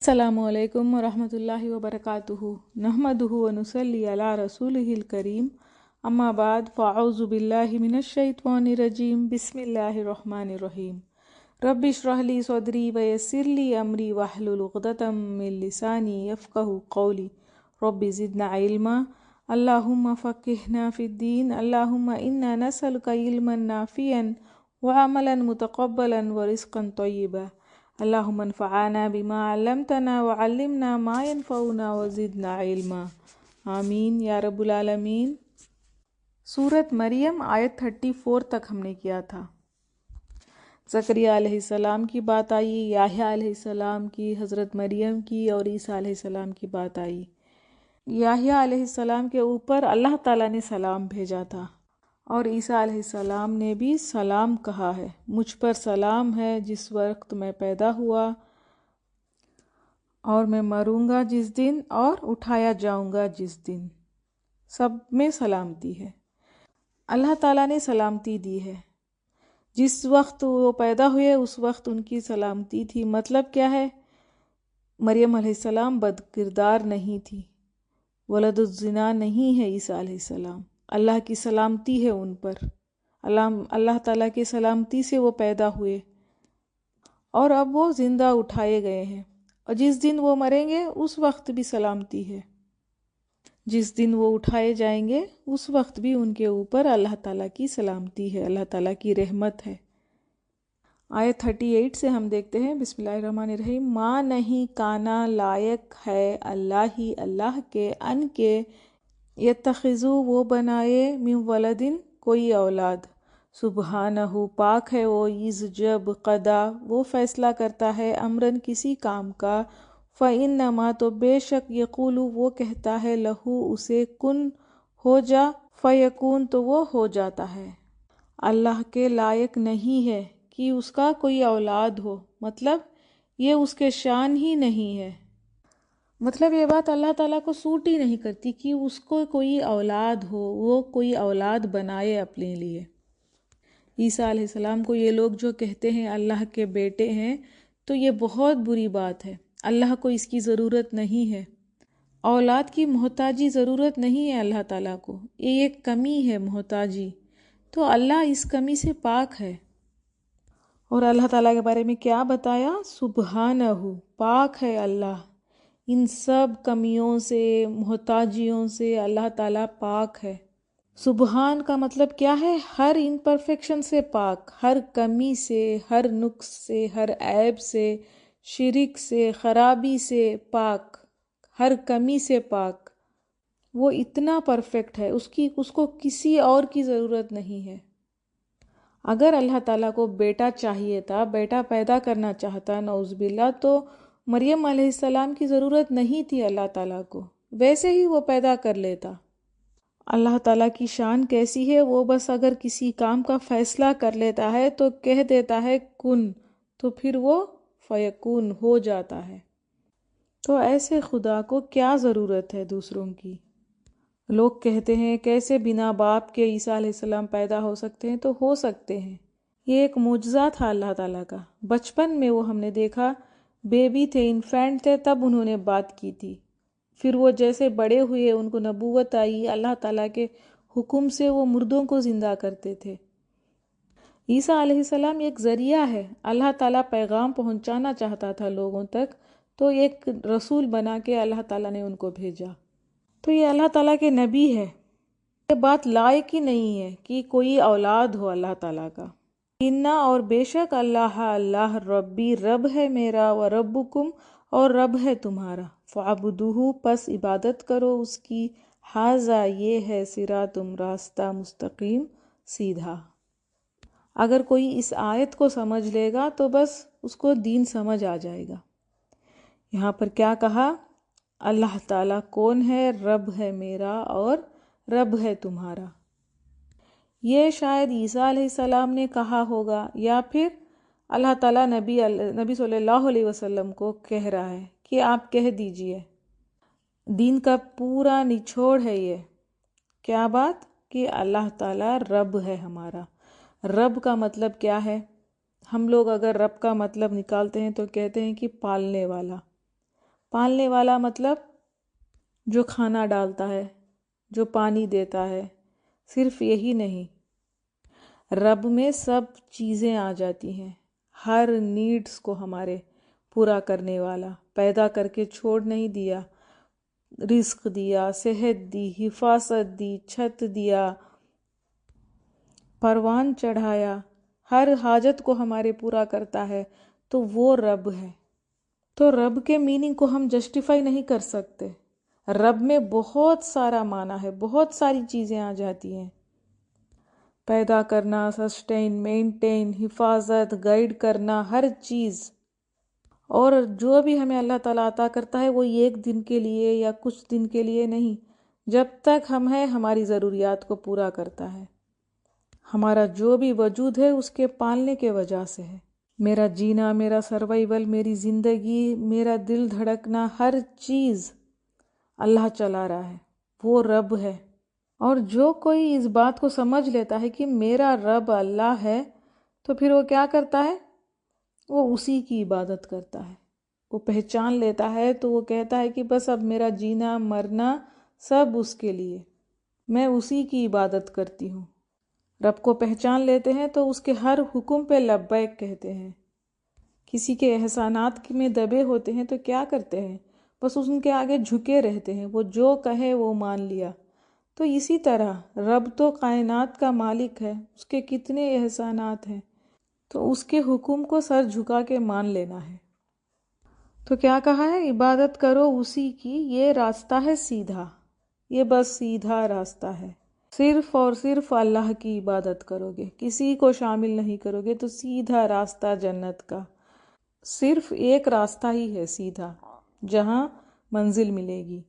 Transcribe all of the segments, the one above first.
السلام علیکم ورحمۃ اللہ وبرکاتہ نحمدہ ونصلی علی رسولہ الکریم اما بعد فاعوذ باللہ من الشیطان الرجیم بسم اللہ الرحمن الرحیم رب اشرح لی صدری ویسر لی امری واحلل عقدۃ من لسانی یفقہوا قولی رب زدنا علما اللہم فقہنا فی الدین اللہم انا نسألک علما نافعا وعملا متقبلا ورزقا طیبا اللہم انفعنا بما علمتنا وعلمنا ما ينفعنا وزدنا علما آمین یا رب العالمین۔ سورۃ مریم آیت 34 تک ہم نے کیا تھا۔ زکریا علیہ السلام کی بات آئی، یحییٰ علیہ السلام کی، حضرت مریم کی اور عیسیٰ علیہ السلام کی بات آئی۔ یحییٰ علیہ السلام کے اوپر اللہ تعالیٰ نے سلام بھیجا تھا اور عیسیٰ علیہ السلام نے بھی سلام کہا ہے، مجھ پر سلام ہے جس وقت میں پیدا ہوا اور میں مروں گا جس دن اور اٹھایا جاؤں گا جس دن، سب میں سلامتی ہے۔ اللہ تعالیٰ نے سلامتی دی ہے، جس وقت وہ پیدا ہوئے اس وقت ان کی سلامتی تھی۔ مطلب کیا ہے؟ مریم علیہ السلام بد کردار نہیں تھی، ولد الزنا نہیں ہے عیسیٰ علیہ السلام، اللہ کی سلامتی ہے ان پر، اللہ تعالیٰ کی سلامتی سے وہ پیدا ہوئے اور اب وہ زندہ اٹھائے گئے ہیں، اور جس دن وہ مریں گے اس وقت بھی سلامتی ہے، جس دن وہ اٹھائے جائیں گے اس وقت بھی ان کے اوپر اللہ تعالیٰ کی سلامتی ہے، اللہ تعالیٰ کی رحمت ہے۔ آیت 38 سے ہم دیکھتے ہیں، بسم اللہ الرحمن الرحیم، ماں نہیں کانا لائق ہے اللہ کے ان کے یتخذو وہ بنائے من ولدن کوئی اولاد، سبحانہ پاک ہے وہ، از جب قدا وہ فیصلہ کرتا ہے، امرن کسی کام کا، فإنما تو بے شک یقولو وہ کہتا ہے، لہو اسے، کن ہو جا، فیکون تو وہ ہو جاتا ہے۔ اللہ کے لائق نہیں ہے کہ اس کا کوئی اولاد ہو، مطلب یہ اس کے شان ہی نہیں ہے، مطلب یہ بات اللہ تعالیٰ کو سوٹ ہی نہیں کرتی کہ اس کو کوئی اولاد ہو، وہ کوئی اولاد بنائے اپنے لیے۔ عیسیٰ علیہ السلام کو یہ لوگ جو کہتے ہیں اللہ کے بیٹے ہیں تو یہ بہت بری بات ہے، اللہ کو اس کی ضرورت نہیں ہے، اولاد کی محتاجی ضرورت نہیں ہے اللہ تعالیٰ کو، یہ ایک کمی ہے محتاجی، تو اللہ اس کمی سے پاک ہے۔ اور اللہ تعالیٰ کے بارے میں کیا بتایا؟ سبحانہ پاک ہے اللہ، ان سب کمیوں سے، محتاجیوں سے اللہ تعالیٰ پاک ہے۔ سبحان کا مطلب کیا ہے؟ ہر امپرفیکشن سے پاک، ہر کمی سے، ہر نقص سے، ہر عیب سے، شرک سے، خرابی سے پاک، ہر کمی سے پاک، وہ اتنا پرفیکٹ ہے، اس کو کسی اور کی ضرورت نہیں ہے۔ اگر اللہ تعالیٰ کو بیٹا چاہیے تھا، بیٹا پیدا کرنا چاہتا نعوذ باللہ، تو مریم علیہ السلام کی ضرورت نہیں تھی اللہ تعالیٰ کو، ویسے ہی وہ پیدا کر لیتا۔ اللہ تعالیٰ کی شان کیسی ہے، وہ بس اگر کسی کام کا فیصلہ کر لیتا ہے تو کہہ دیتا ہے کن، تو پھر وہ فیکون ہو جاتا ہے۔ تو ایسے خدا کو کیا ضرورت ہے دوسروں کی؟ لوگ کہتے ہیں کیسے بنا باپ کے عیسیٰ علیہ السلام پیدا ہو سکتے ہیں؟ تو ہو سکتے ہیں، یہ ایک معجزہ تھا اللہ تعالیٰ کا۔ بچپن میں وہ ہم نے دیکھا، بیبی تھے، انفینٹ تھے، تب انہوں نے بات کی تھی، پھر وہ جیسے بڑے ہوئے ان کو نبوت آئی، اللہ تعالیٰ کے حکم سے وہ مردوں کو زندہ کرتے تھے۔ عیسیٰ علیہ السلام ایک ذریعہ ہے، اللہ تعالیٰ پیغام پہنچانا چاہتا تھا لوگوں تک، تو ایک رسول بنا کے اللہ تعالیٰ نے ان کو بھیجا، تو یہ اللہ تعالیٰ کے نبی ہے۔ یہ بات لائق ہی نہیں ہے کہ کوئی اولاد ہو اللہ تعالیٰ کا۔ انا اور بے شک اللہ ربی رب ہے میرا، و ربکم اور رب ہے تمہارا، فعبدوہ پس عبادت کرو اس کی، ھذا یہ ہے صراطم راستہ مستقیم سیدھا۔ اگر کوئی اس آیت کو سمجھ لے گا تو بس اس کو دین سمجھ آ جائے گا۔ یہاں پر کیا کہا؟ اللہ تعالیٰ کون ہے؟ رب ہے میرا اور رب ہے تمہارا۔ یہ شاید عیسیٰ علیہ السلام نے کہا ہوگا، یا پھر اللہ تعالیٰ نبی صلی اللہ علیہ وسلم کو کہہ رہا ہے کہ آپ کہہ دیجئے۔ دین کا پورا نچوڑ ہے یہ، کیا بات؟ کہ اللہ تعالیٰ رب ہے ہمارا۔ رب کا مطلب کیا ہے؟ ہم لوگ اگر رب کا مطلب نکالتے ہیں تو کہتے ہیں کہ پالنے والا، پالنے والا مطلب جو کھانا ڈالتا ہے، جو پانی دیتا ہے۔ صرف یہی نہیں، رب میں سب چیزیں آ جاتی ہیں، ہر نیڈس کو ہمارے پورا کرنے والا، پیدا کر کے چھوڑ نہیں دیا، رزق دیا، صحت دی، حفاظت دی، چھت دیا، پروان چڑھایا، ہر حاجت کو ہمارے پورا کرتا ہے، تو وہ رب ہے۔ تو رب کے میننگ کو ہم جسٹیفائی نہیں کر سکتے۔ رب میں بہت سارا معنی ہے، بہت ساری چیزیں آ جاتی ہیں، پیدا کرنا، سسٹین، مینٹین، حفاظت، گائیڈ کرنا، ہر چیز۔ اور جو بھی ہمیں اللہ تعالیٰ عطا کرتا ہے وہ ایک دن کے لیے یا کچھ دن کے لیے نہیں، جب تک ہم ہیں ہماری ضروریات کو پورا کرتا ہے۔ ہمارا جو بھی وجود ہے اس کے پالنے کے وجہ سے ہے۔ میرا جینا، میرا سروائیول، میری زندگی، میرا دل دھڑکنا، ہر چیز اللہ چلا رہا ہے، وہ رب ہے۔ اور جو کوئی اس بات کو سمجھ لیتا ہے کہ میرا رب اللہ ہے، تو پھر وہ کیا کرتا ہے؟ وہ اسی کی عبادت کرتا ہے۔ وہ پہچان لیتا ہے تو وہ کہتا ہے کہ بس اب میرا جینا مرنا سب اس کے لیے، میں اسی کی عبادت کرتی ہوں۔ رب کو پہچان لیتے ہیں تو اس کے ہر حکم پہ لبیک کہتے ہیں۔ کسی کے احسانات میں دبے ہوتے ہیں تو کیا کرتے ہیں؟ بس ان کے آگے جھکے رہتے ہیں، وہ جو کہے وہ مان لیا۔ تو اسی طرح رب تو کائنات کا مالک ہے، اس کے کتنے احسانات ہیں، تو اس کے حکم کو سر جھکا کے مان لینا ہے۔ تو کیا کہا ہے؟ عبادت کرو اسی کی، یہ راستہ ہے سیدھا، یہ بس سیدھا راستہ ہے۔ صرف اور صرف اللہ کی عبادت کرو گے، کسی کو شامل نہیں کرو گے، تو سیدھا راستہ جنت کا۔ صرف ایک راستہ ہی ہے سیدھا، جہاں منزل ملے گی۔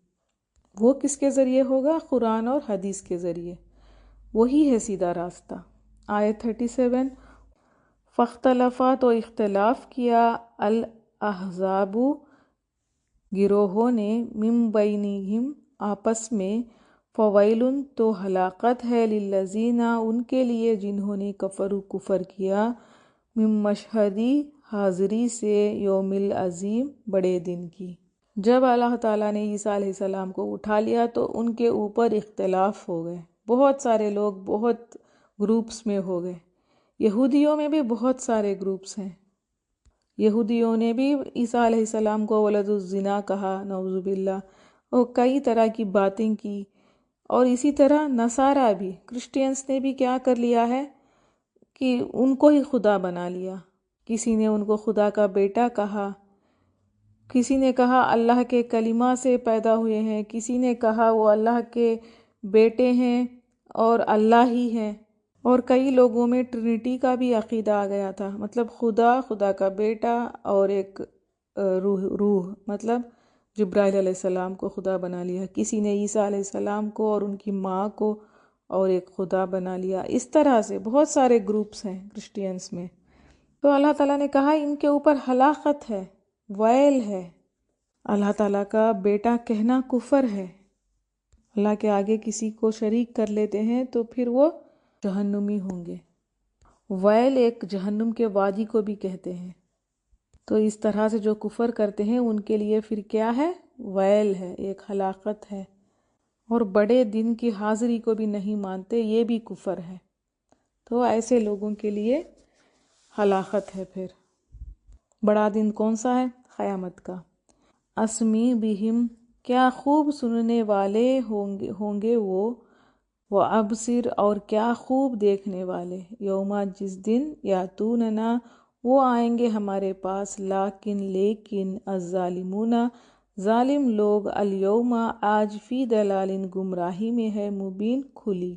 وہ کس کے ذریعے ہوگا؟ قرآن اور حدیث کے ذریعے، وہی ہے سیدھا راستہ۔ آیت 37، فاختلفا، تو اختلاف کیا، الاحزاب، گروہوں نے، من بینہم، آپس میں، فویل، تو ہلاکت ہے، للذین، ان کے لیے جنہوں نے کفروا، کفر کیا، من مشہدی، حاضری سے، یوم العظیم، بڑے دن کی۔ جب اللہ تعالیٰ نے عیسیٰ علیہ السلام کو اٹھا لیا تو ان کے اوپر اختلاف ہو گئے، بہت سارے لوگ بہت گروپس میں ہو گئے۔ یہودیوں میں بھی بہت سارے گروپس ہیں۔ یہودیوں نے بھی عیسیٰ علیہ السلام کو ولد الزنا کہا، نعوذ باللہ، اور کئی طرح کی باتیں کی۔ اور اسی طرح نصارہ بھی، کرسچینس نے بھی کیا کر لیا ہے کہ ان کو ہی خدا بنا لیا۔ کسی نے ان کو خدا کا بیٹا کہا، کسی نے کہا اللہ کے کلمہ سے پیدا ہوئے ہیں، کسی نے کہا وہ اللہ کے بیٹے ہیں اور اللہ ہی ہیں۔ اور کئی لوگوں میں ٹرینٹی کا بھی عقیدہ آ گیا تھا، مطلب خدا کا بیٹا اور ایک روح مطلب جبرائیل علیہ السلام کو خدا بنا لیا۔ کسی نے عیسیٰ علیہ السلام کو اور ان کی ماں کو اور ایک خدا بنا لیا۔ اس طرح سے بہت سارے گروپس ہیں کرسچینس میں۔ تو اللہ تعالیٰ نے کہا ان کے اوپر ہلاکت ہے، ویل ہے۔ اللہ تعالیٰ کا بیٹا کہنا کفر ہے۔ اللہ کے آگے کسی کو شریک کر لیتے ہیں تو پھر وہ جہنمی ہوں گے۔ ویل ایک جہنم کے وادی کو بھی کہتے ہیں۔ تو اس طرح سے جو کفر کرتے ہیں ان کے لیے پھر کیا ہے؟ ویل ہے، ایک ہلاکت ہے۔ اور بڑے دن کی حاضری کو بھی نہیں مانتے، یہ بھی کفر ہے۔ تو ایسے لوگوں کے لیے ہلاکت ہے۔ پھر بڑا دن کون سا ہے؟ قیامت کا۔ اسمی بہم، کیا خوب سننے والے ہوں گے وہ ابصر، اور کیا خوب دیکھنے والے، یوما، جس دن، یاتوننا، وہ آئیں گے ہمارے پاس، لیکن الظالمون، ظالم لوگ، الیوم، آج، فی ضلال، گمراہی میں ہے، مبین، کھلی۔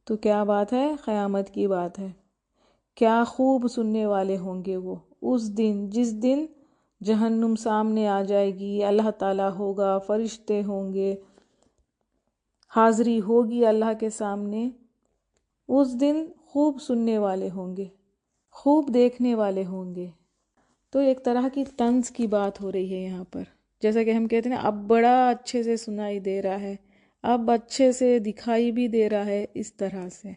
تو کیا بات ہے؟ قیامت کی بات ہے۔ کیا خوب سننے والے ہوں گے وہ اس دن، جس دن جہنم سامنے آ جائے گی، اللہ تعالیٰ ہوگا، فرشتے ہوں گے، حاضری ہوگی اللہ کے سامنے۔ اس دن خوب سننے والے ہوں گے، خوب دیکھنے والے ہوں گے۔ تو ایک طرح کی طنز کی بات ہو رہی ہے یہاں پر، جیسا کہ ہم کہتے ہیں اب بڑا اچھے سے سنائی دے رہا ہے، اب اچھے سے دکھائی بھی دے رہا ہے۔ اس طرح سے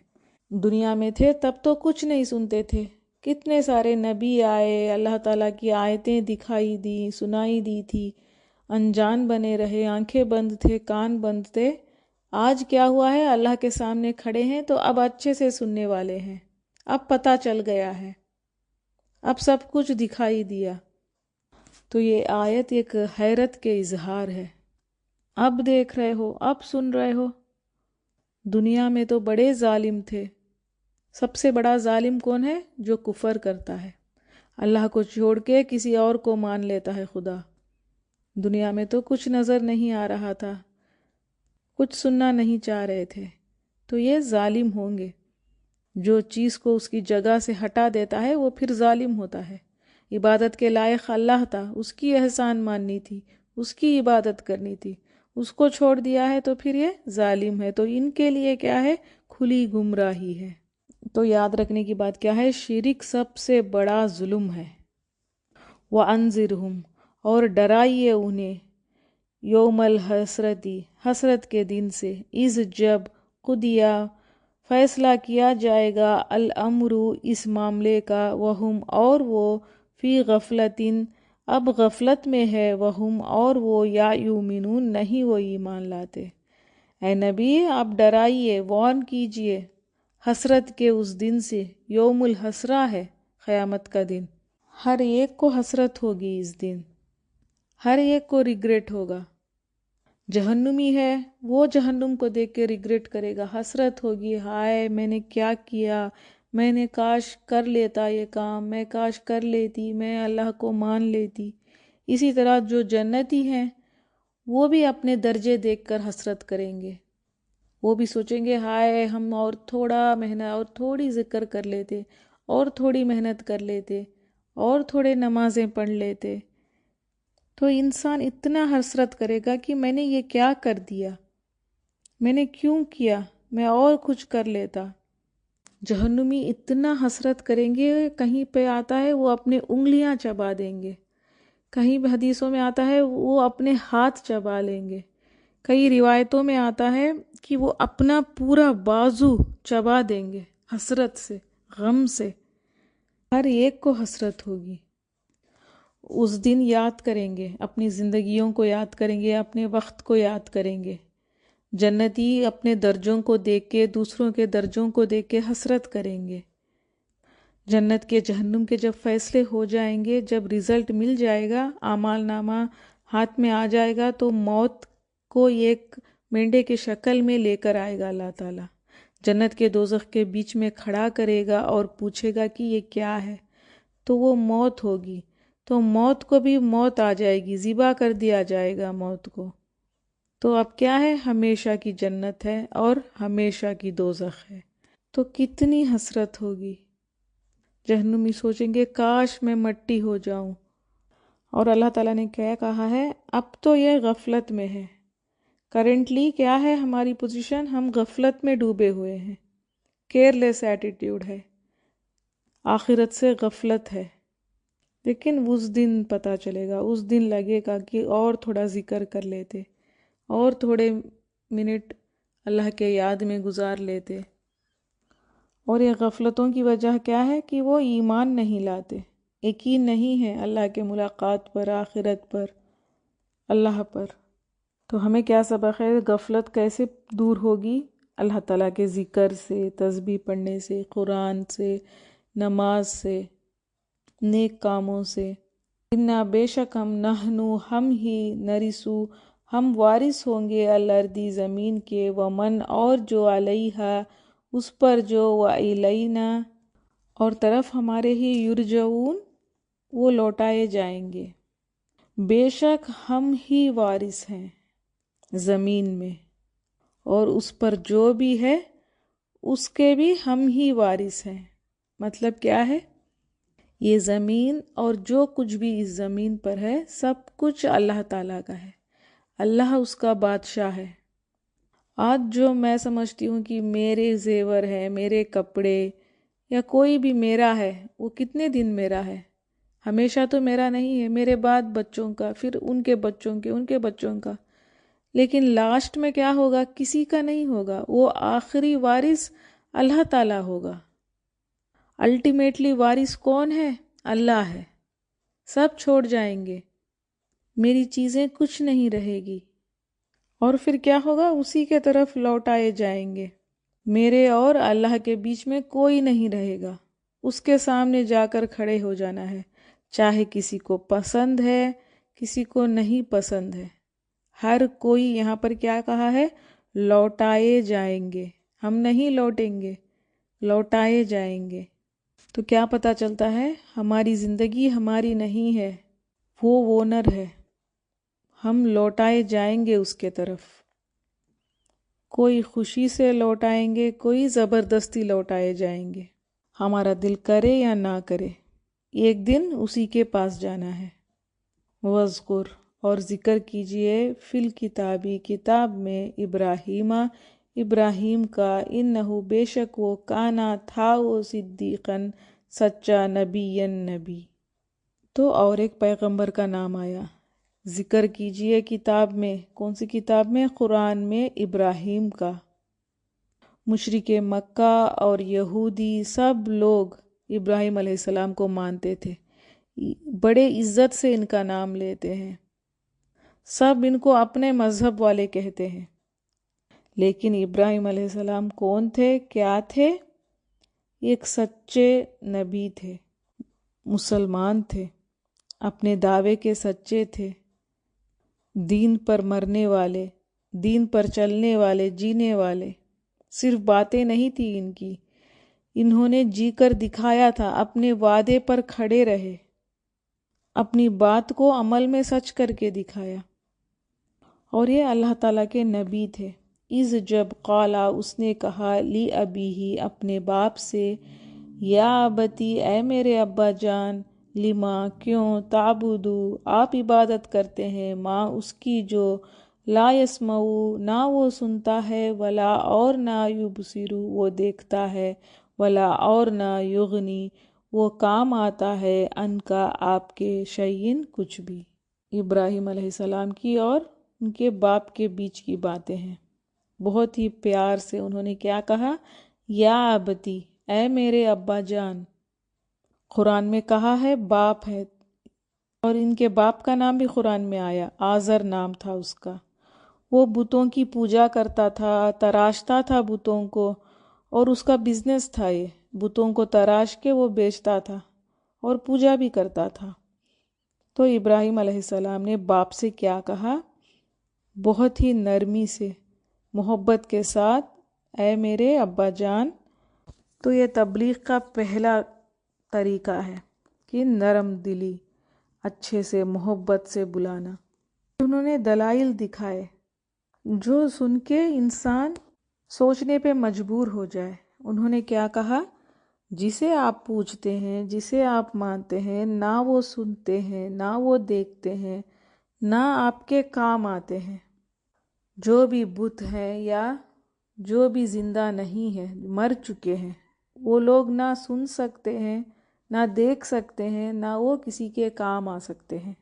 دنیا میں تھے تب تو کچھ نہیں سنتے تھے، کتنے سارے نبی آئے، اللہ تعالیٰ کی آیتیں دکھائی دی، سنائی دی تھی، انجان بنے رہے، آنکھیں بند تھے، کان بند تھے، آج کیا ہوا ہے؟ اللہ کے سامنے کھڑے ہیں تو اب اچھے سے سننے والے ہیں، اب پتہ چل گیا ہے، اب سب کچھ دکھائی دیا۔ تو یہ آیت ایک حیرت کے اظہار ہے۔ اب دیکھ رہے ہو، اب سن رہے ہو۔ دنیا میں تو بڑے ظالم تھے۔ سب سے بڑا ظالم کون ہے؟ جو کفر کرتا ہے، اللہ کو چھوڑ کے کسی اور کو مان لیتا ہے خدا۔ دنیا میں تو کچھ نظر نہیں آ رہا تھا، کچھ سننا نہیں چاہ رہے تھے، تو یہ ظالم ہوں گے۔ جو چیز کو اس کی جگہ سے ہٹا دیتا ہے وہ پھر ظالم ہوتا ہے۔ عبادت کے لائق اللہ تھا، اس کی احسان ماننی تھی، اس کی عبادت کرنی تھی، اس کو چھوڑ دیا ہے تو پھر یہ ظالم ہے۔ تو ان کے لیے کیا ہے؟ کھلی گمراہی ہے۔ تو یاد رکھنے کی بات کیا ہے؟ شرک سب سے بڑا ظلم ہے۔ وَأَنذِرْهُمْ، اور ڈرائیے انہیں، یوم الحسرتی، حسرت کے دن سے، اذ جب، قضیٰ، فیصلہ کیا جائے گا، الامر، اس معاملے کا، وہم، اور وہ، فی غفلتٍ، اب غفلت میں ہے، وہم، اور وہ، یا یؤمنون، نہیں وہ ایمان لاتے۔ اے نبی آپ ڈرائیے، وارن کیجئے حسرت کے اس دن سے۔ یوم الحسرہ ہے قیامت کا دن، ہر ایک کو حسرت ہوگی اس دن، ہر ایک کو ریگریٹ ہوگا۔ جہنمی ہے وہ جہنم کو دیکھ کے ریگریٹ کرے گا، حسرت ہوگی، ہائے میں نے کیا کیا، میں نے کاش کر لیتا یہ کام، میں کاش کر لیتی، میں اللہ کو مان لیتی۔ اسی طرح جو جنتی ہیں وہ بھی اپنے درجے دیکھ کر حسرت کریں گے، وہ بھی سوچیں گے ہائے ہم اور تھوڑا محنت اور تھوڑی ذکر کر لیتے، اور تھوڑی محنت کر لیتے، اور تھوڑے نمازیں پڑھ لیتے۔ تو انسان اتنا حسرت کرے گا کہ میں نے یہ کیا کر دیا، میں نے کیوں کیا، میں اور کچھ کر لیتا۔ جہنمی اتنا حسرت کریں گے، کہیں پہ آتا ہے وہ اپنے انگلیاں چبا دیں گے، کہیں حدیثوں میں آتا ہے وہ اپنے ہاتھ چبا لیں گے، کئی روایتوں میں آتا ہے کہ وہ اپنا پورا بازو چبا دیں گے حسرت سے، غم سے۔ ہر ایک کو حسرت ہوگی۔ اس دن یاد کریں گے، اپنی زندگیوں کو یاد کریں گے، اپنے وقت کو یاد کریں گے۔ جنتی اپنے درجوں کو دیکھ کے، دوسروں کے درجوں کو دیکھ کے حسرت کریں گے۔ جنت کے جہنم کے جب فیصلے ہو جائیں گے، جب رزلٹ مل جائے گا، اعمال نامہ ہاتھ میں آ جائے گا، تو موت کو ایک مینڈے کے شکل میں لے کر آئے گا اللہ تعالیٰ، جنت کے دوزخ کے بیچ میں کھڑا کرے گا اور پوچھے گا کہ یہ کیا ہے؟ تو وہ موت ہوگی، تو موت کو بھی موت آ جائے گی، ذبح کر دیا جائے گا موت کو۔ تو اب کیا ہے؟ ہمیشہ کی جنت ہے اور ہمیشہ کی دوزخ ہے۔ تو کتنی حسرت ہوگی، جہنمی سوچیں گے کاش میں مٹی ہو جاؤں۔ اور اللہ تعالیٰ نے کیا کہا ہے؟ اب تو یہ غفلت میں ہے، کرنٹلی کیا ہے ہماری پوزیشن؟ ہم غفلت میں ڈوبے ہوئے ہیں، کیئرلیس ایٹیٹیوڈ ہے، آخرت سے غفلت ہے۔ لیکن اس دن پتہ چلے گا، اس دن لگے گا کہ اور تھوڑا ذکر کر لیتے، اور تھوڑے منٹ اللہ کے یاد میں گزار لیتے۔ اور یہ غفلتوں کی وجہ کیا ہے؟ کہ وہ ایمان نہیں لاتے، یقین نہیں ہے اللہ کے ملاقات پر، آخرت پر، اللہ پر۔ تو ہمیں کیا سبق ہے؟ غفلت کیسے دور ہوگی؟ اللہ تعالیٰ کے ذکر سے، تسبیح پڑھنے سے، قرآن سے، نماز سے، نیک کاموں سے۔ انا بے شک ہم ہی نرثو، ہم وارث ہوں گے، الارض زمین کے، ومن اور جو علیہا اس پر جو، وإلینا اور طرف ہمارے ہی، یرجعون وہ لوٹائے جائیں گے۔ بے شک ہم ہی وارث ہیں زمین میں، اور اس پر جو بھی ہے اس کے بھی ہم ہی وارث ہیں۔ مطلب کیا ہے؟ یہ زمین اور جو کچھ بھی اس زمین پر ہے سب کچھ اللہ تعالیٰ کا ہے، اللہ اس کا بادشاہ ہے۔ آج جو میں سمجھتی ہوں کہ میرے زیور ہے، میرے کپڑے یا کوئی بھی میرا ہے، وہ کتنے دن میرا ہے؟ ہمیشہ تو میرا نہیں ہے، میرے بعد بچوں کا، پھر ان کے بچوں کے، ان کے بچوں کا، لیکن لاسٹ میں کیا ہوگا؟ کسی کا نہیں ہوگا، وہ آخری وارث اللہ تعالیٰ ہوگا۔ الٹیمیٹلی وارث کون ہے؟ اللہ ہے۔ سب چھوڑ جائیں گے، میری چیزیں کچھ نہیں رہے گی، اور پھر کیا ہوگا؟ اسی کے طرف لوٹائے جائیں گے۔ میرے اور اللہ کے بیچ میں کوئی نہیں رہے گا، اس کے سامنے جا کر کھڑے ہو جانا ہے، چاہے کسی کو پسند ہے کسی کو نہیں پسند ہے، ہر کوئی یہاں پر کیا کہا ہے؟ لوٹائے جائیں گے، ہم نہیں لوٹیں گے، لوٹائے جائیں گے۔ تو کیا پتہ چلتا ہے؟ ہماری زندگی ہماری نہیں ہے، وہ اونر ہے، ہم لوٹائے جائیں گے اس کے طرف۔ کوئی خوشی سے لوٹائیں گے، کوئی زبردستی لوٹائے جائیں گے، ہمارا دل کرے یا نہ کرے، ایک دن اسی کے پاس جانا ہے۔ وَاذْكُرْ، اور ذکر کیجئے، فی الکتابی، کتاب میں، ابراہیم کا، انہو، بے شک وہ، کانا، تھا وہ، صدیقاً، سچا، نبی۔ تو اور ایک پیغمبر کا نام آیا، ذکر کیجئے کتاب میں، کون سی کتاب میں؟ قرآن میں، ابراہیم کا۔ مشرک مکہ اور یہودی سب لوگ ابراہیم علیہ السلام کو مانتے تھے، بڑے عزت سے ان کا نام لیتے ہیں، سب ان کو اپنے مذہب والے کہتے ہیں۔ لیکن ابراہیم علیہ السلام کون تھے؟ کیا تھے؟ ایک سچے نبی تھے، مسلمان تھے، اپنے دعوے کے سچے تھے، دین پر مرنے والے، دین پر چلنے والے، جینے والے، صرف باتیں نہیں تھی ان کی، انہوں نے جی کر دکھایا تھا، اپنے وعدے پر کھڑے رہے، اپنی بات کو عمل میں سچ کر کے دکھایا، اور یہ اللہ تعالیٰ کے نبی تھے۔ جب قالا، اس نے کہا، لی ابیہ، اپنے باپ سے، یا ابتی، اے میرے ابا جان، لما، کیوں، تعبدو، آپ عبادت کرتے ہیں، ماں، اس کی، جو، لا یسمعو، نہ وہ سنتا ہے، ولا، اور نہ، یبصرو، وہ دیکھتا ہے، ولا، اور نہ، یغنی، وہ کام آتا ہے، ان کا، آپ کے، شیئن، کچھ بھی۔ ابراہیم علیہ السلام کی اور ان کے باپ کے بیچ کی باتیں ہیں، بہت ہی پیار سے انہوں نے کیا کہا؟ یا ابتی، اے میرے ابا جان۔ قرآن میں کہا ہے باپ ہے، اور ان کے باپ کا نام بھی قرآن میں آیا، آزر نام تھا اس کا۔ وہ بتوں کی پوجا کرتا تھا، تراشتا تھا بتوں کو، اور اس کا بزنس تھا، یہ بتوں کو تراش کے وہ بیچتا تھا اور پوجا بھی کرتا تھا۔ تو ابراہیم علیہ السلام نے باپ سے کیا کہا؟ بہت ہی نرمی سے، محبت کے ساتھ، اے میرے ابا جان۔ تو یہ تبلیغ کا پہلا طریقہ ہے کہ نرم دلی، اچھے سے، محبت سے بلانا۔ انہوں نے دلائل دکھائے جو سن کے انسان سوچنے پہ مجبور ہو جائے۔ انہوں نے کیا کہا؟ جسے آپ پوجتے ہیں، جسے آپ مانتے ہیں، نہ وہ سنتے ہیں، نہ وہ دیکھتے ہیں، نہ آپ کے کام آتے ہیں۔ جو بھی بت ہیں یا جو بھی زندہ نہیں ہے، مر چکے ہیں، وہ لوگ نہ سن سکتے ہیں، نہ دیکھ سکتے ہیں، نہ وہ کسی کے کام آ سکتے ہیں۔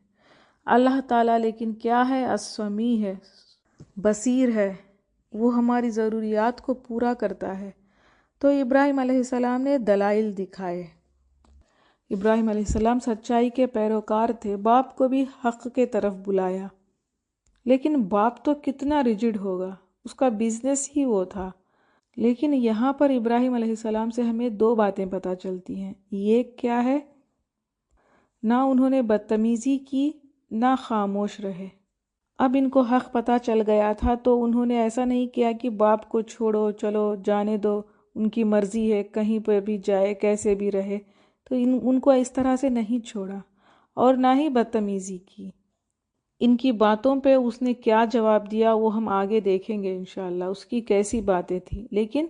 اللہ تعالیٰ لیکن کیا ہے؟ السمیع ہے، بصیر ہے، وہ ہماری ضروریات کو پورا کرتا ہے۔ تو ابراہیم علیہ السلام نے دلائل دکھائے۔ ابراہیم علیہ السلام سچائی کے پیروکار تھے، باپ کو بھی حق کے طرف بلایا، لیکن باپ تو کتنا ریجڈ ہوگا، اس کا بزنس ہی وہ تھا۔ لیکن یہاں پر ابراہیم علیہ السلام سے ہمیں دو باتیں پتہ چلتی ہیں۔ یہ کیا ہے؟ نہ انہوں نے بدتمیزی کی، نہ خاموش رہے۔ اب ان کو حق پتہ چل گیا تھا، تو انہوں نے ایسا نہیں کیا کہ باپ کو چھوڑو، چلو جانے دو، ان کی مرضی ہے، کہیں پر بھی جائے، کیسے بھی رہے، تو ان کو اس طرح سے نہیں چھوڑا، اور نہ ہی بدتمیزی کی۔ ان کی باتوں پہ اس نے کیا جواب دیا وہ ہم آگے دیکھیں گے انشاءاللہ، اس کی کیسی باتیں تھیں، لیکن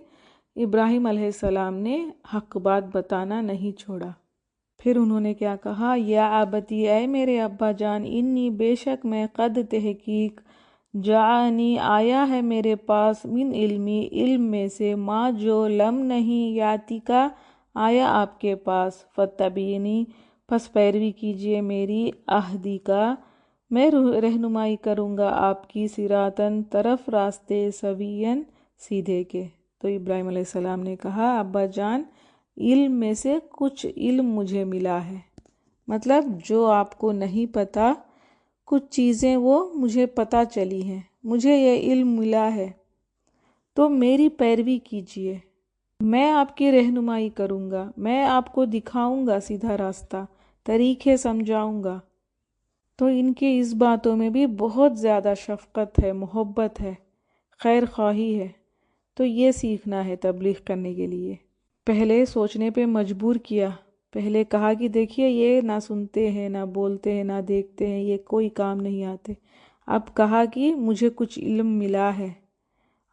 ابراہیم علیہ السلام نے حق بات بتانا نہیں چھوڑا۔ پھر انہوں نے کیا کہا؟ یا ابتی، اے میرے ابا جان، انی، بے شک میں، قد، تحقیق، جاءنی، آیا ہے میرے پاس، من علمی، علم میں سے، ما، جو، لم، نہیں، یاتی کا، آیا آپ کے پاس، فاتبعونی، پس پیروی کیجئے میری، اہدی کا، میں رہنمائی کروں گا آپ کی، صراطاً، طرف راستے، سویاً، سیدھے کے۔ تو ابراہیم علیہ السلام نے کہا، ابا جان، علم میں سے کچھ علم مجھے ملا ہے، مطلب جو آپ کو نہیں پتہ کچھ چیزیں وہ مجھے پتہ چلی ہیں، مجھے یہ علم ملا ہے، تو میری پیروی کیجیے، میں آپ کی رہنمائی کروں گا، میں آپ کو دکھاؤں گا سیدھا راستہ، طریقے سمجھاؤں گا۔ تو ان کی اس باتوں میں بھی بہت زیادہ شفقت ہے، محبت ہے، خیر خواہی ہے۔ تو یہ سیکھنا ہے تبلیغ کرنے کے لیے۔ پہلے سوچنے پہ مجبور کیا، پہلے کہا کہ دیکھیے یہ نہ سنتے ہیں، نہ بولتے ہیں، نہ دیکھتے ہیں، یہ کوئی کام نہیں آتے۔ اب کہا کہ مجھے کچھ علم ملا ہے،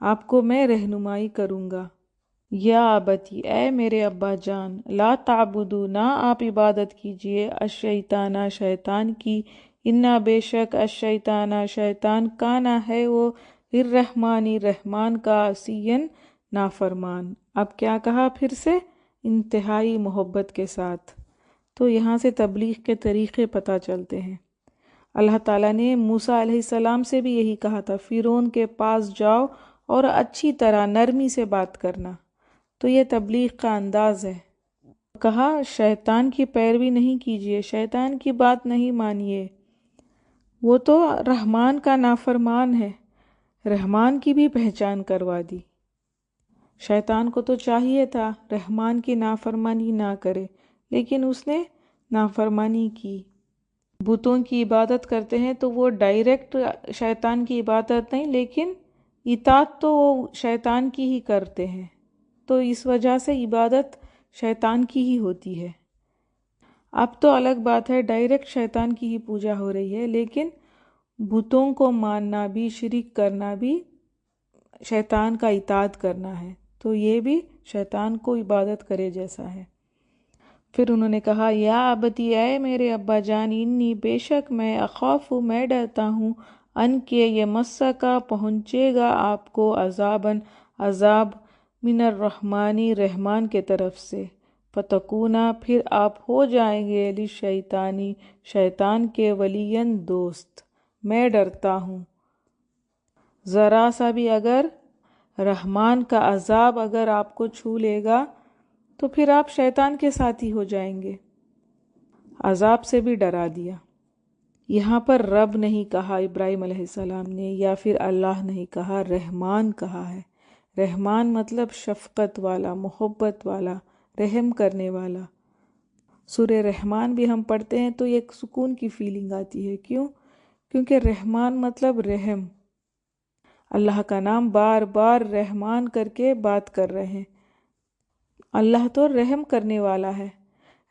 آپ کو میں رہنمائی کروں گا۔ یا ابتی، اے میرے ابا جان، لا تعبدو، نہ آپ عبادت کیجئے، الشیطان، شیطان کی، انا بے شک، الشیطان، شیطان، کانا ہے وہ، الرحمانی، رحمان کا، عصین، نافرمان۔ اب کیا کہا پھر سے؟ انتہائی محبت کے ساتھ۔ تو یہاں سے تبلیغ کے طریقے پتہ چلتے ہیں۔ اللہ تعالیٰ نے موسیٰ علیہ السلام سے بھی یہی کہا تھا، فرعون کے پاس جاؤ اور اچھی طرح نرمی سے بات کرنا۔ تو یہ تبلیغ کا انداز ہے۔ کہا شیطان کی پیروی نہیں کیجیے، شیطان کی بات نہیں مانیے، وہ تو رحمان کا نافرمان ہے۔ رحمان کی بھی پہچان کروا دی۔ شیطان کو تو چاہیے تھا رحمان کی نافرمانی نہ کرے، لیکن اس نے نافرمانی کی۔ بتوں کی عبادت کرتے ہیں تو وہ ڈائریکٹ شیطان کی عبادت نہیں، لیکن اطاعت تو وہ شیطان کی ہی کرتے ہیں، تو اس وجہ سے عبادت شیطان کی ہی ہوتی ہے۔ اب تو الگ بات ہے، ڈائریکٹ شیطان کی ہی پوجا ہو رہی ہے، لیکن بتوں کو ماننا بھی، شرک کرنا بھی شیطان کا اطاعت کرنا ہے، تو یہ بھی شیطان کو عبادت کرے جیسا ہے۔ پھر انہوں نے کہا یا ابتی، اے میرے ابا جان، انی، بے شک میں، اخاف، میں ڈرتا ہوں، ان کے یہ مسکا، پہنچے گا آپ کو، عذاباً، عذاب، من الرحمانی، رحمان کے طرف سے، فتکونا، پھر آپ ہو جائیں گے، للشیطانی، شیطان کے، ولین، دوست۔ میں ڈرتا ہوں ذرا سا بھی اگر رحمان کا عذاب اگر آپ کو چھو لے گا تو پھر آپ شیطان کے ساتھی ہو جائیں گے۔ عذاب سے بھی ڈرا دیا۔ یہاں پر رب نہیں کہا ابراہیم علیہ السلام نے، یا پھر اللہ نہیں کہا، رحمان کہا ہے۔ رحمان مطلب شفقت والا، محبت والا، رحم کرنے والا۔ سورہ رحمان بھی ہم پڑھتے ہیں تو ایک سکون کی فیلنگ آتی ہے۔ کیوں؟ کیونکہ رحمان مطلب رحم۔ اللہ کا نام بار بار رحمان کر کے بات کر رہے ہیں۔ اللہ تو رحم کرنے والا ہے،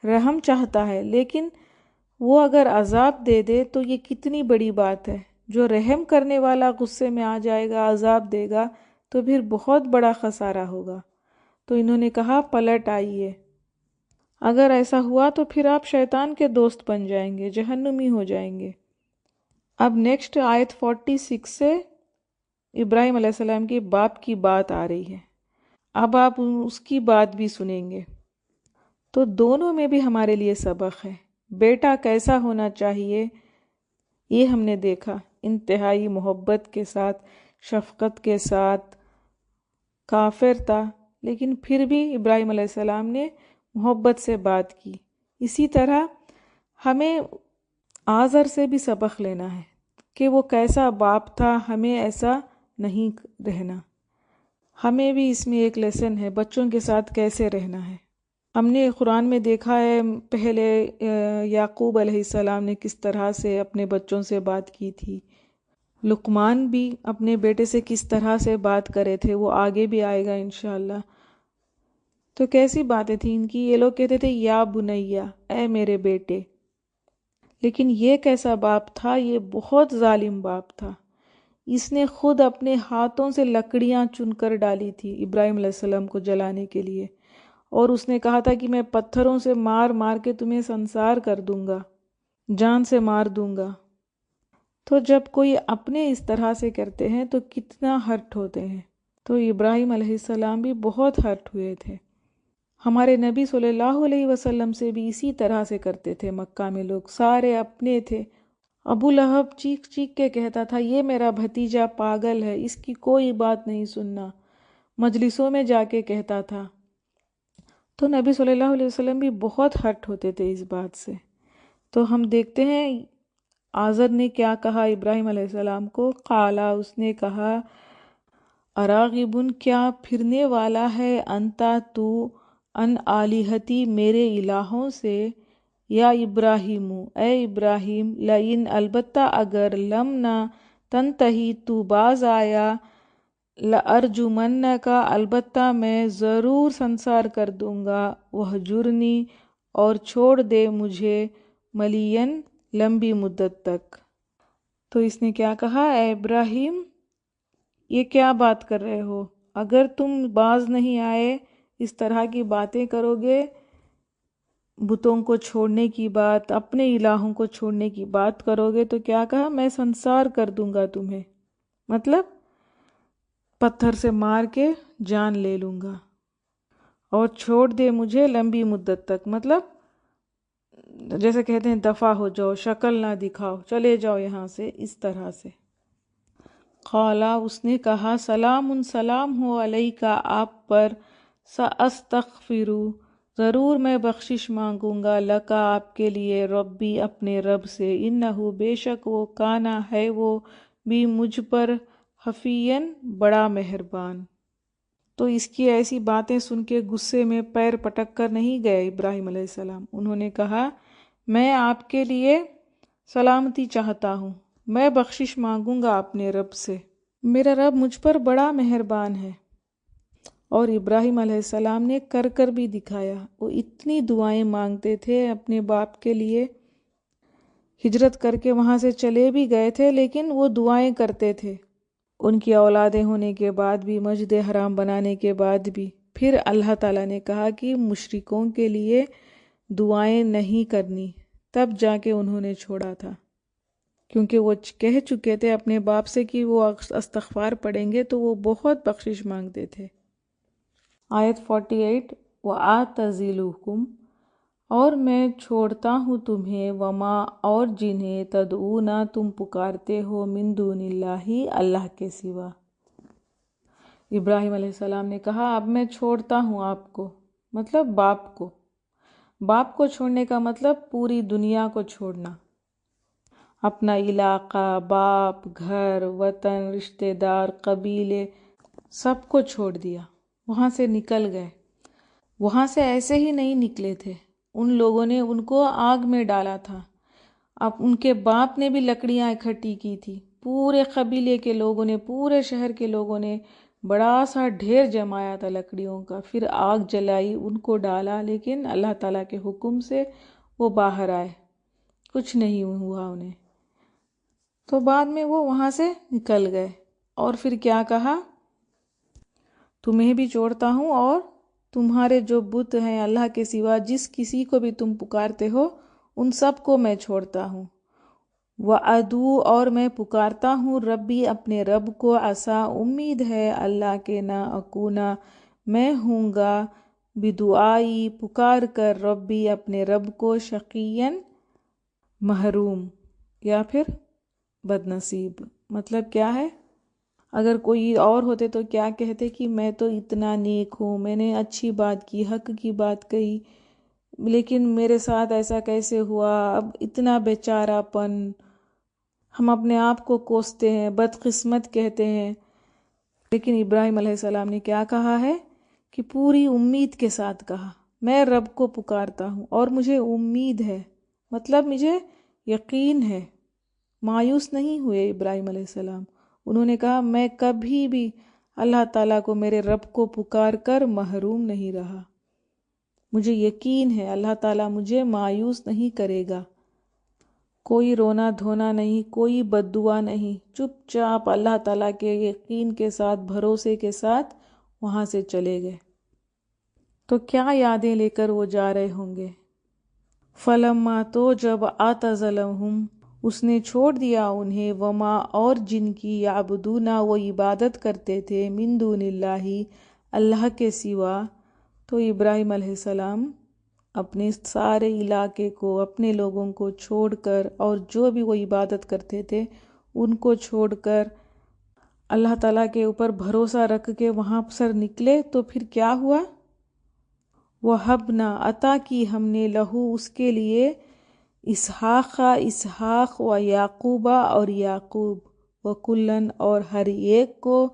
رحم چاہتا ہے، لیکن وہ اگر عذاب دے دے تو یہ کتنی بڑی بات ہے۔ جو رحم کرنے والا غصے میں آ جائے گا، عذاب دے گا، تو پھر بہت بڑا خسارہ ہوگا۔ تو انہوں نے کہا پلٹ آئیے، اگر ایسا ہوا تو پھر آپ شیطان کے دوست بن جائیں گے، جہنمی ہو جائیں گے۔ اب نیکسٹ آیت 46 سے ابراہیم علیہ السلام کے باپ کی بات آ رہی ہے۔ اب آپ اس کی بات بھی سنیں گے، تو دونوں میں بھی ہمارے لیے سبق ہے۔ بیٹا کیسا ہونا چاہیے یہ ہم نے دیکھا، انتہائی محبت کے ساتھ، شفقت کے ساتھ۔ کافر تھا لیکن پھر بھی ابراہیم علیہ السلام نے محبت سے بات کی۔ اسی طرح ہمیں آزر سے بھی سبق لینا ہے کہ وہ کیسا باپ تھا، ہمیں ایسا نہیں رہنا۔ ہمیں بھی اس میں ایک لیسن ہے، بچوں کے ساتھ کیسے رہنا ہے۔ ہم نے قرآن میں دیکھا ہے پہلے یعقوب علیہ السلام نے کس طرح سے اپنے بچوں سے بات کی تھی، لقمان بھی اپنے بیٹے سے کس طرح سے بات کرے تھے، وہ آگے بھی آئے گا انشاءاللہ۔ تو کیسی باتیں تھیں ان کی، یہ لوگ کہتے تھے یا بنیا، اے میرے بیٹے، لیکن یہ کیسا باپ تھا، یہ بہت ظالم باپ تھا۔ اس نے خود اپنے ہاتھوں سے لکڑیاں چن کر ڈالی تھی ابراہیم علیہ السلام کو جلانے کے لیے، اور اس نے کہا تھا کہ میں پتھروں سے مار مار کے تمہیں سنسار کر دوں گا، جان سے مار دوں گا۔ تو جب کوئی اپنے اس طرح سے کرتے ہیں تو کتنا ہرٹ ہوتے ہیں۔ تو ابراہیم علیہ السلام بھی بہت ہرٹ ہوئے تھے۔ ہمارے نبی صلی اللہ علیہ وسلم سے بھی اسی طرح سے کرتے تھے۔ مکہ میں لوگ سارے اپنے تھے۔ ابو لہب چیخ چیخ کے کہتا تھا یہ میرا بھتیجا پاگل ہے، اس کی کوئی بات نہیں سننا، مجلسوں میں جا کے کہتا تھا۔ تو نبی صلی اللہ علیہ وسلم بھی بہت ہرٹ ہوتے تھے اس بات سے۔ تو ہم دیکھتے ہیں آزر نے کیا کہا ابراہیم علیہ السلام کو؟ قالا، اس نے کہا، اراغبن، کیا پھرنے والا ہے، انتا تو، ان آلہتی، میرے الہوں سے، یا ابراہیم، اے ابراہیم، لئن، البتہ اگر، لم نہ تنتہی، تو باز آیا، لأرجمنک، البتہ میں ضرور سنسار کر دوں گا، وہجرنی، اور چھوڑ دے مجھے، ملین، لمبی مدت تک۔ تو اس نے کیا کہا، اے ابراہیم، یہ کیا بات کر رہے ہو؟ اگر تم باز نہیں آئے، اس طرح کی باتیں کرو گے، بتوں کو چھوڑنے کی بات، اپنے الہوں کو چھوڑنے کی بات کرو گے، تو کیا کہا، میں سنسار کر دوں گا تمہیں، مطلب پتھر سے مار کے جان لے لوں گا، اور چھوڑ دے مجھے لمبی مدت تک، مطلب جیسے کہتے ہیں دفع ہو جاؤ، شکل نہ دکھاؤ، چلے جاؤ یہاں سے، اس طرح سے۔ قالا، اس نے کہا، سلام، سلام ہو، علیکا، آپ پر، ساستغفر، ضرور میں بخشش مانگوں گا، لکا، آپ کے لیے، ربی، اپنے رب سے، انہو، بے شک وہ، کانا، ہے وہ، بھی، مجھ پر، حفیظ، بڑا مہربان۔ تو اس کی ایسی باتیں سن کے غصے میں پیر پٹک کر نہیں گئے ابراہیم علیہ السلام، انہوں نے کہا، میں آپ کے لیے سلامتی چاہتا ہوں، میں بخشش مانگوں گا اپنے رب سے، میرا رب مجھ پر بڑا مہربان ہے۔ اور ابراہیم علیہ السلام نے کر کر بھی دکھایا، وہ اتنی دعائیں مانگتے تھے اپنے باپ کے لیے، ہجرت کر کے وہاں سے چلے بھی گئے تھے، لیکن وہ دعائیں کرتے تھے، ان کی اولادیں ہونے کے بعد بھی، مسجد حرام بنانے کے بعد بھی۔ پھر اللہ تعالیٰ نے کہا کہ مشرکوں کے لیے دعائیں نہیں کرنی، تب جا کے انہوں نے چھوڑا تھا، کیونکہ وہ کہہ چکے تھے اپنے باپ سے کہ وہ استغفار پڑھیں گے تو وہ بہت بخشش مانگتے تھے۔ آیت 48، وَآتَزِلُکُمْ، اور میں چھوڑتا ہوں تمہیں، وما، اور جنہیں، تدعونا، تم پکارتے ہو، من دون اللہ، اللہ کے سوا۔ ابراہیم علیہ السلام نے کہا، اب میں چھوڑتا ہوں آپ کو، مطلب باپ کو۔ باپ کو چھوڑنے کا مطلب پوری دنیا کو چھوڑنا، اپنا علاقہ، باپ، گھر، وطن، رشتہ دار، قبیلے، سب کو چھوڑ دیا، وہاں سے نکل گئے۔ وہاں سے ایسے ہی نہیں نکلے تھے، ان لوگوں نے ان کو آگ میں ڈالا تھا، اب ان کے باپ نے بھی لکڑیاں اکٹھی کی تھی، پورے قبیلے کے لوگوں نے، پورے شہر کے لوگوں نے بڑا سا ڈھیر جمایا تھا لکڑیوں کا، پھر آگ جلائی، ان کو ڈالا، لیکن اللہ تعالیٰ کے حکم سے وہ باہر آئے، کچھ نہیں ہوا انہیں۔ تو بعد میں وہ وہاں سے نکل گئے، اور پھر کیا کہا، تمہیں بھی چھوڑتا ہوں، اور تمہارے جو بت ہیں اللہ کے سوا، جس کسی کو بھی تم پکارتے ہو، ان سب کو میں چھوڑتا ہوں۔ وَأَدْعُو، اور میں پکارتا ہوں، ربی، اپنے رب کو، عسیٰ، امید ہے، اللہ کے، نہ اکونا، میں ہوں گا، بدعائی، پکار کر، ربی، اپنے رب کو، شقیًا، محروم، یا پھر بد نصیب۔ مطلب کیا ہے، اگر کوئی اور ہوتے تو کیا کہتے کہ میں تو اتنا نیک ہوں، میں نے اچھی بات کی، حق کی بات کہی، لیکن میرے ساتھ ایسا کیسے ہوا، اب اتنا بیچارہ پن، ہم اپنے آپ کو کوستے ہیں، بدقسمت کہتے ہیں۔ لیکن ابراہیم علیہ السلام نے کیا کہا ہے کہ پوری امید کے ساتھ کہا، میں رب کو پکارتا ہوں اور مجھے امید ہے، مطلب مجھے یقین ہے۔ مایوس نہیں ہوئے ابراہیم علیہ السلام، انہوں نے کہا میں کبھی بھی اللہ تعالیٰ کو، میرے رب کو پکار کر محروم نہیں رہا، مجھے یقین ہے اللہ تعالیٰ مجھے مایوس نہیں کرے گا۔ کوئی رونا دھونا نہیں، کوئی بد دعا نہیں، چپ چاپ اللہ تعالیٰ کے یقین کے ساتھ، بھروسے کے ساتھ وہاں سے چلے گئے۔ تو کیا یادیں لے کر وہ جا رہے ہوں گے؟ فلما، تو جب، اعتزلہم، اس نے چھوڑ دیا انہیں، وما، اور جن کی، یعبدون، وہ عبادت کرتے تھے، من دون اللہ، اللہ کے سوا۔ تو ابراہیم علیہ السلام اپنے سارے علاقے کو، اپنے لوگوں کو چھوڑ کر، اور جو بھی وہ عبادت کرتے تھے ان کو چھوڑ کر، اللہ تعالیٰ کے اوپر بھروسہ رکھ کے وہاں سے نکلے۔ تو پھر کیا ہوا، وَهَبْنَا، عطا کی ہم نے، لہو، اس کے لیے، اسحاق و یعقوبہ اور یعقوب و کلن اور ہر ایک کو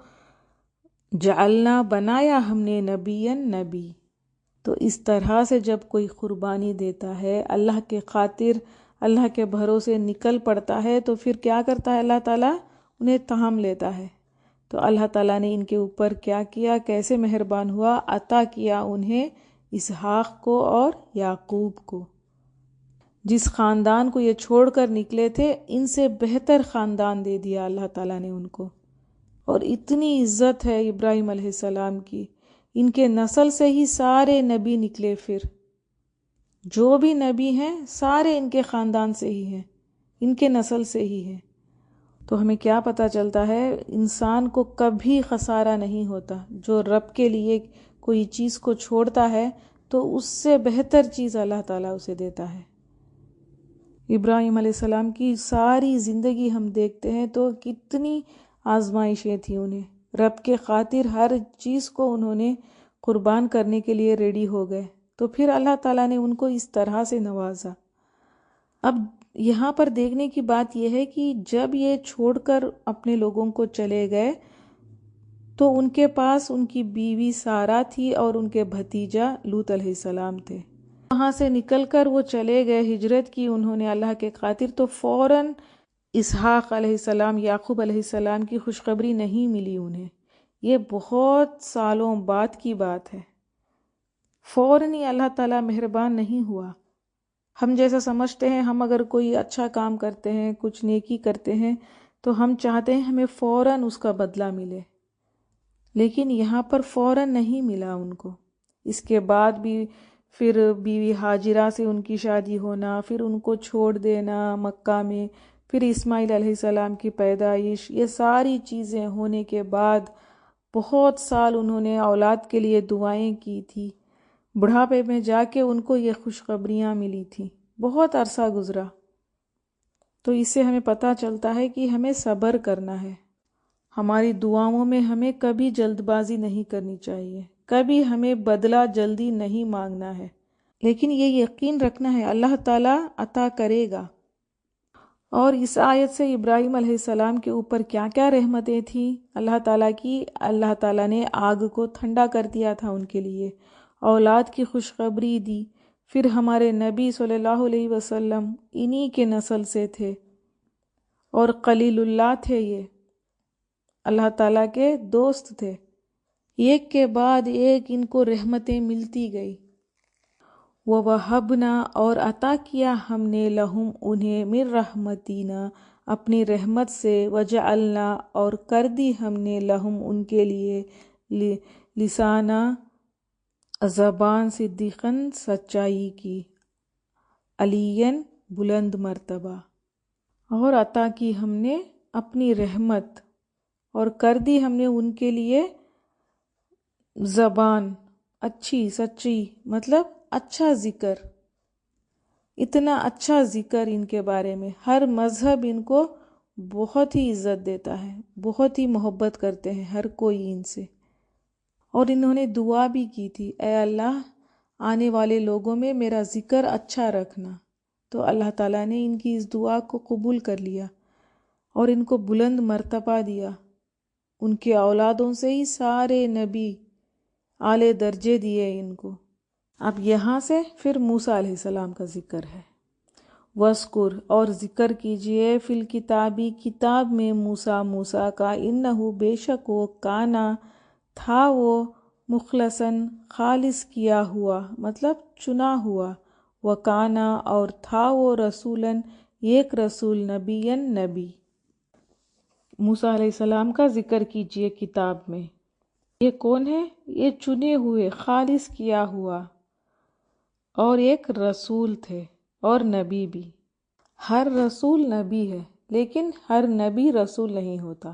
جعلنا بنایا ہم نے نبی۔ تو اس طرح سے جب کوئی قربانی دیتا ہے اللہ کے خاطر، اللہ کے بھروسے نکل پڑتا ہے، تو پھر کیا کرتا ہے اللہ تعالیٰ؟ انہیں تھام لیتا ہے۔ تو اللہ تعالیٰ نے ان کے اوپر کیا کیا، کیسے مہربان ہوا، عطا کیا انہیں اسحاق کو اور یعقوب کو۔ جس خاندان کو یہ چھوڑ کر نکلے تھے، ان سے بہتر خاندان دے دیا اللہ تعالیٰ نے ان کو۔ اور اتنی عزت ہے ابراہیم علیہ السلام کی، ان کے نسل سے ہی سارے نبی نکلے، پھر جو بھی نبی ہیں سارے ان کے خاندان سے ہی ہیں، ان کے نسل سے ہی ہیں۔ تو ہمیں کیا پتہ چلتا ہے؟ انسان کو کبھی خسارہ نہیں ہوتا۔ جو رب کے لیے کوئی چیز کو چھوڑتا ہے تو اس سے بہتر چیز اللہ تعالیٰ اسے دیتا ہے۔ ابراہیم علیہ السلام کی ساری زندگی ہم دیکھتے ہیں تو کتنی آزمائشیں تھیں، انہیں رب کے خاطر ہر چیز کو انہوں نے قربان کرنے کے لیے ریڈی ہو گئے، تو پھر اللہ تعالیٰ نے ان کو اس طرح سے نوازا۔ اب یہاں پر دیکھنے کی بات یہ ہے کہ جب یہ چھوڑ کر اپنے لوگوں کو چلے گئے تو ان کے پاس ان کی بیوی سارہ تھی اور ان کے بھتیجا لوط علیہ السلام تھے۔ وہاں سے نکل کر وہ چلے گئے، ہجرت کی انہوں نے اللہ کے خاطر، تو فوراً اسحاق علیہ السلام، یعقوب علیہ السلام کی خوشخبری نہیں ملی انہیں۔ یہ بہت سالوں بعد کی بات ہے، فوراً ہی اللہ تعالیٰ مہربان نہیں ہوا۔ ہم جیسا سمجھتے ہیں، ہم اگر کوئی اچھا کام کرتے ہیں، کچھ نیکی کرتے ہیں، تو ہم چاہتے ہیں ہمیں فوراً اس کا بدلہ ملے، لیکن یہاں پر فوراً نہیں ملا ان کو۔ اس کے بعد بھی پھر بیوی ہاجرہ سے ان کی شادی ہونا، پھر ان کو چھوڑ دینا مکہ میں، پھر اسماعیل علیہ السلام کی پیدائش، یہ ساری چیزیں ہونے کے بعد بہت سال انہوں نے اولاد کے لیے دعائیں کی تھی۔ بڑھاپے میں جا کے ان کو یہ خوشخبریاں ملی تھیں، بہت عرصہ گزرا۔ تو اس سے ہمیں پتہ چلتا ہے کہ ہمیں صبر کرنا ہے، ہماری دعاؤں میں ہمیں کبھی جلد بازی نہیں کرنی چاہیے، کبھی ہمیں بدلہ جلدی نہیں مانگنا ہے، لیکن یہ یقین رکھنا ہے اللہ تعالیٰ عطا کرے گا۔ اور اس آیت سے ابراہیم علیہ السلام کے اوپر کیا کیا رحمتیں تھیں اللہ تعالیٰ کی؟ اللہ تعالیٰ نے آگ کو ٹھنڈا کر دیا تھا ان کے لیے، اولاد کی خوشخبری دی، پھر ہمارے نبی صلی اللہ علیہ وسلم انہی کے نسل سے تھے، اور خلیل اللہ تھے، یہ اللہ تعالیٰ کے دوست تھے۔ ایک کے بعد ایک ان کو رحمتیں ملتی گئی۔ وَوَهَبْنَا اور عطا کیا ہم نے لہم انہیں من رحمتنا اپنی رحمت سے، وجعلنا اور کر دی ہم نے لہم ان کے لیے لسانہ زبان صدیقاً سچائی کی، علین بلند مرتبہ، اور عطا کی ہم نے اپنی رحمت اور کر دی ہم نے ان کے لیے زبان اچھی سچی، مطلب اچھا ذکر، اتنا اچھا ذکر ان کے بارے میں، ہر مذہب ان کو بہت ہی عزت دیتا ہے، بہت ہی محبت کرتے ہیں ہر کوئی ان سے۔ اور انہوں نے دعا بھی کی تھی، اے اللہ آنے والے لوگوں میں میرا ذکر اچھا رکھنا، تو اللہ تعالیٰ نے ان کی اس دعا کو قبول کر لیا اور ان کو بلند مرتبہ دیا۔ ان کے اولادوں سے ہی سارے نبی اعلی درجے دیے ان کو۔ اب یہاں سے پھر موسیٰ علیہ السلام کا ذکر ہے۔ وَاذْكُرْ اور ذکر کیجئے فی الکتابی کتاب میں موسیٰ کا، انہو بے شک وہ کانا تھا، وہ مخلصاً خالص کیا ہوا، مطلب چنا ہوا، وکانا اور تھا وہ رسولاً ایک رسول، نبیاً نبی۔ موسیٰ علیہ السلام کا ذکر کیجئے کتاب میں۔ یہ کون ہے؟ یہ چنے ہوئے، خالص کیا ہوا، اور ایک رسول تھے اور نبی بھی۔ ہر رسول نبی ہے، لیکن ہر نبی رسول نہیں ہوتا۔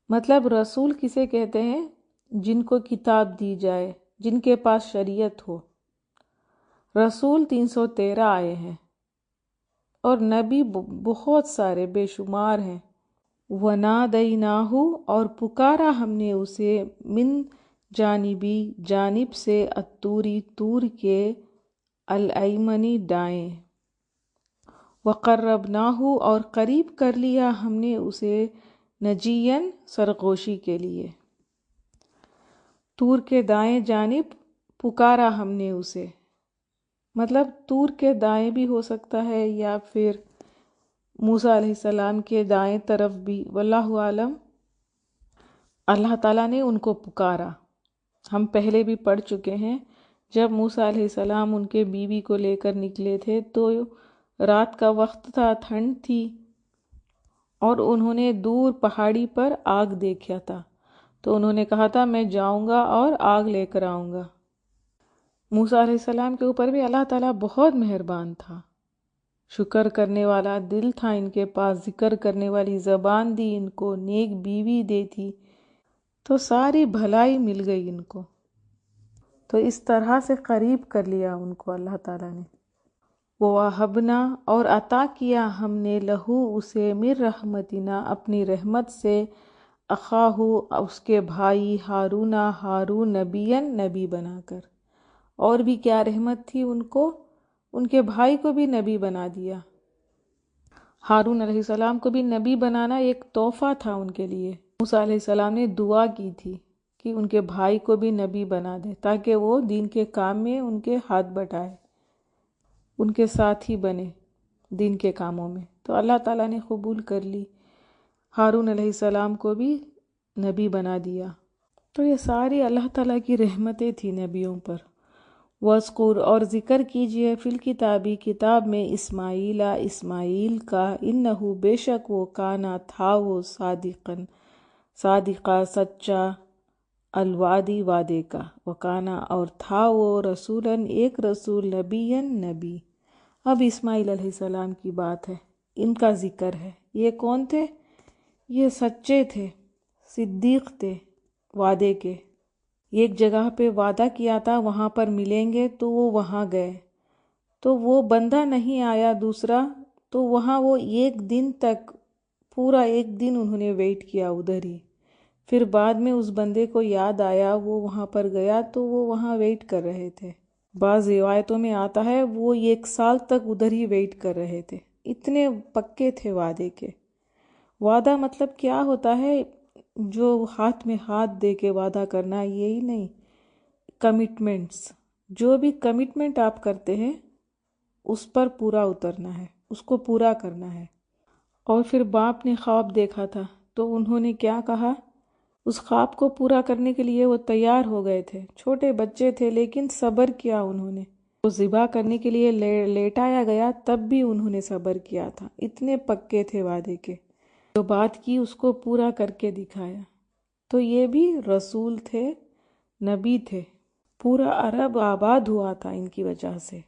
مطلب رسول کسے کہتے ہیں؟ جن کو کتاب دی جائے، جن کے پاس شریعت ہو۔ رسول 313 آئے ہیں اور نبی بہت سارے بے شمار ہیں۔ وَنَادَيْنَاهُ اور پکارا ہم نے اسے، من جانبی جانب سے، الطوری طور کے، الایمنی دائیں۔ وقربناہ اور قریب کر لیا ہم نے اسے نجین سرگوشی کے لیے، طور کے دائیں جانب پکارا ہم نے اسے، مطلب طور کے دائیں بھی ہو سکتا ہے یا پھر موسیٰ علیہ السلام کے دائیں طرف بھی، واللہ عالم۔ اللہ تعالیٰ نے ان کو پکارا، ہم پہلے بھی پڑھ چکے ہیں، جب موسیٰ علیہ السلام ان کے بیوی کو لے کر نکلے تھے تو رات کا وقت تھا، ٹھنڈ تھی، اور انہوں نے دور پہاڑی پر آگ دیکھا تھا، تو انہوں نے کہا تھا میں جاؤں گا اور آگ لے کر آؤں گا۔ موسیٰ علیہ السلام کے اوپر بھی اللہ تعالیٰ بہت مہربان تھا، شکر کرنے والا دل تھا ان کے پاس، ذکر کرنے والی زبان دی ان کو، نیک بیوی دی تھی، تو ساری بھلائی مل گئی ان کو، تو اس طرح سے قریب کر لیا ان کو اللہ تعالیٰ نے۔ وَوَهَبْنَا اور عطا کیا ہم نے لہو اسے من رحمتنا اپنی رحمت سے، اخاہ اس کے بھائی، ہارون ہارون نبیًا نبی بنا کر، اور بھی کیا رحمت تھی ان کو، ان کے بھائی کو بھی نبی بنا دیا۔ ہارون علیہ السلام کو بھی نبی بنانا ایک تحفہ تھا ان کے لیے۔ موسیٰ علیہ السلام نے دعا کی تھی کہ ان کے بھائی کو بھی نبی بنا دے تاکہ وہ دین کے کام میں ان کے ہاتھ بٹائے، ان کے ساتھی بنے دین کے کاموں میں، تو اللہ تعالیٰ نے قبول کر لی، ہارون علیہ السلام کو بھی نبی بنا دیا۔ تو یہ ساری اللہ تعالیٰ کی رحمتیں تھیں نبیوں پر۔ وَاذْكُرْ اور ذکر کیجئے فی الکتاب کتاب میں، اسماعیل اسماعیل کا، انہو بے شک وہ، کانا تھا وہ، صادقہ سچا، الوعدی وعدے کا، وکانا اور تھا وہ، رسولاً ایک رسول، نبیًا نبی۔ اب اسماعیل علیہ السلام کی بات ہے، ان کا ذکر ہے۔ یہ کون تھے؟ یہ سچے تھے، صدیق تھے وعدے کے، ایک جگہ پہ وعدہ کیا تھا وہاں پر ملیں گے تو وہ وہاں گئے، تو وہ بندہ نہیں آیا دوسرا، تو وہاں وہ ایک دن تک، پورا ایک دن انہوں نے ویٹ کیا ادھر ہی، پھر بعد میں اس بندے کو یاد آیا، وہ وہاں پر گیا تو وہ وہاں ویٹ کر رہے تھے۔ بعض روایتوں میں آتا ہے وہ 1 سال تک ادھر ہی ویٹ کر رہے تھے، اتنے پکے تھے وعدے کے۔ وعدہ مطلب کیا ہوتا ہے؟ جو ہاتھ میں ہاتھ دے کے وعدہ کرنا، یہی نہیں، کمٹمنٹس، جو بھی کمٹمنٹ آپ کرتے ہیں اس پر پورا اترنا ہے، اس کو پورا کرنا ہے۔ اور پھر باپ نے خواب دیکھا تھا تو انہوں نے کیا کہا، اس خواب کو پورا کرنے کے لیے وہ تیار ہو گئے تھے، چھوٹے بچے تھے لیکن صبر کیا انہوں نے، وہ ذبح کرنے کے لیے لیٹایا گیا تب بھی انہوں نے صبر کیا تھا، اتنے پکے تھے وعدے کے، جو بات کی اس کو پورا کر کے دکھایا۔ تو یہ بھی رسول تھے، نبی تھے، پورا عرب آباد ہوا تھا ان کی وجہ سے،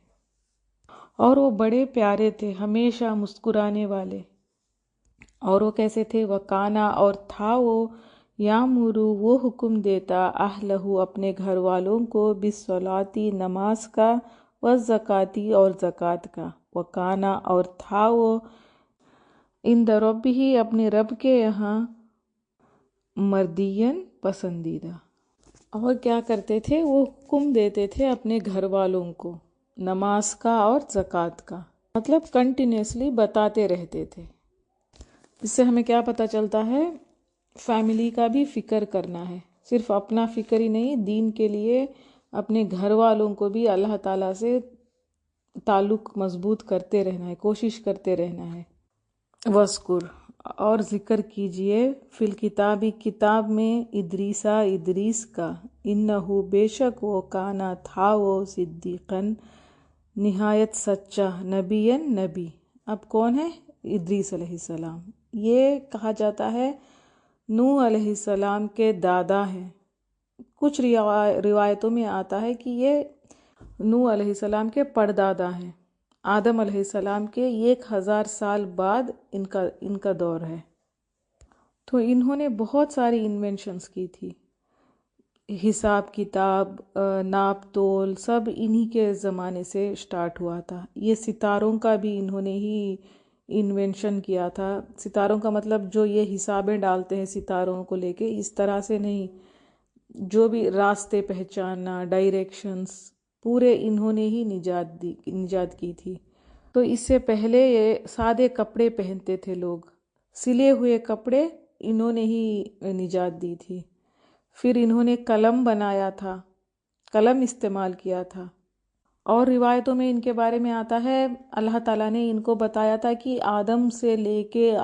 اور وہ بڑے پیارے تھے، ہمیشہ مسکرانے والے۔ اور وہ کیسے تھے؟ وکانا اور تھا وہ، یامرو وہ حکم دیتا، اہلہ اپنے گھر والوں کو، بالصلاۃ نماز کا، والزکاۃ اور زکوٰۃ کا، وکانا اور تھا وہ، عند ربہ اپنے رب کے یہاں، مردین پسندیدہ۔ اور کیا کرتے تھے؟ وہ حکم دیتے تھے اپنے گھر والوں کو نماز کا اور زکوٰۃ کا، مطلب کنٹینیوسلی بتاتے رہتے تھے۔ اس سے ہمیں کیا پتہ چلتا ہے؟ فیملی کا بھی فکر کرنا ہے، صرف اپنا فکر ہی نہیں، دین کے لیے اپنے گھر والوں کو بھی اللہ تعالیٰ سے تعلق مضبوط کرتے رہنا ہے، کوشش کرتے رہنا ہے۔ وَاذْكُرْ اور ذکر کیجئے فی الکتاب کتاب میں، ادریسا ادریس کا، انہو بے شک وہ، کانا تھا وہ، صدیقاً نہایت سچا، نبیًا نبی۔ اب کون ہے؟ ادریس علیہ السلام۔ یہ کہا جاتا ہے نوح علیہ السلام کے دادا ہیں، کچھ روایتوں میں آتا ہے کہ یہ نوح علیہ السلام کے پردادا ہیں، آدم علیہ السلام کے 1000 سال بعد ان کا دور ہے۔ تو انہوں نے بہت ساری انوینشنز کی تھی، حساب کتاب، ناپ تول، سب انہی کے زمانے سے سٹارٹ ہوا تھا۔ یہ ستاروں کا بھی انہوں نے ہی انوینشن کیا تھا، ستاروں کا مطلب جو یہ حسابیں ڈالتے ہیں ستاروں کو لے کے، اس طرح سے نہیں، جو بھی راستے پہچاننا، ڈائریکشنز، پورے انہوں نے ہی نجات کی تھی۔ تو اس سے پہلے یہ سادے کپڑے پہنتے تھے لوگ، سلے ہوئے کپڑے انہوں نے ہی نجات دی تھی۔ پھر انہوں نے قلم بنایا تھا، قلم استعمال کیا تھا، اور روایتوں میں ان کے بارے میں آتا ہے اللہ تعالیٰ نے ان کو بتایا تھا کہ آدم سے لے کے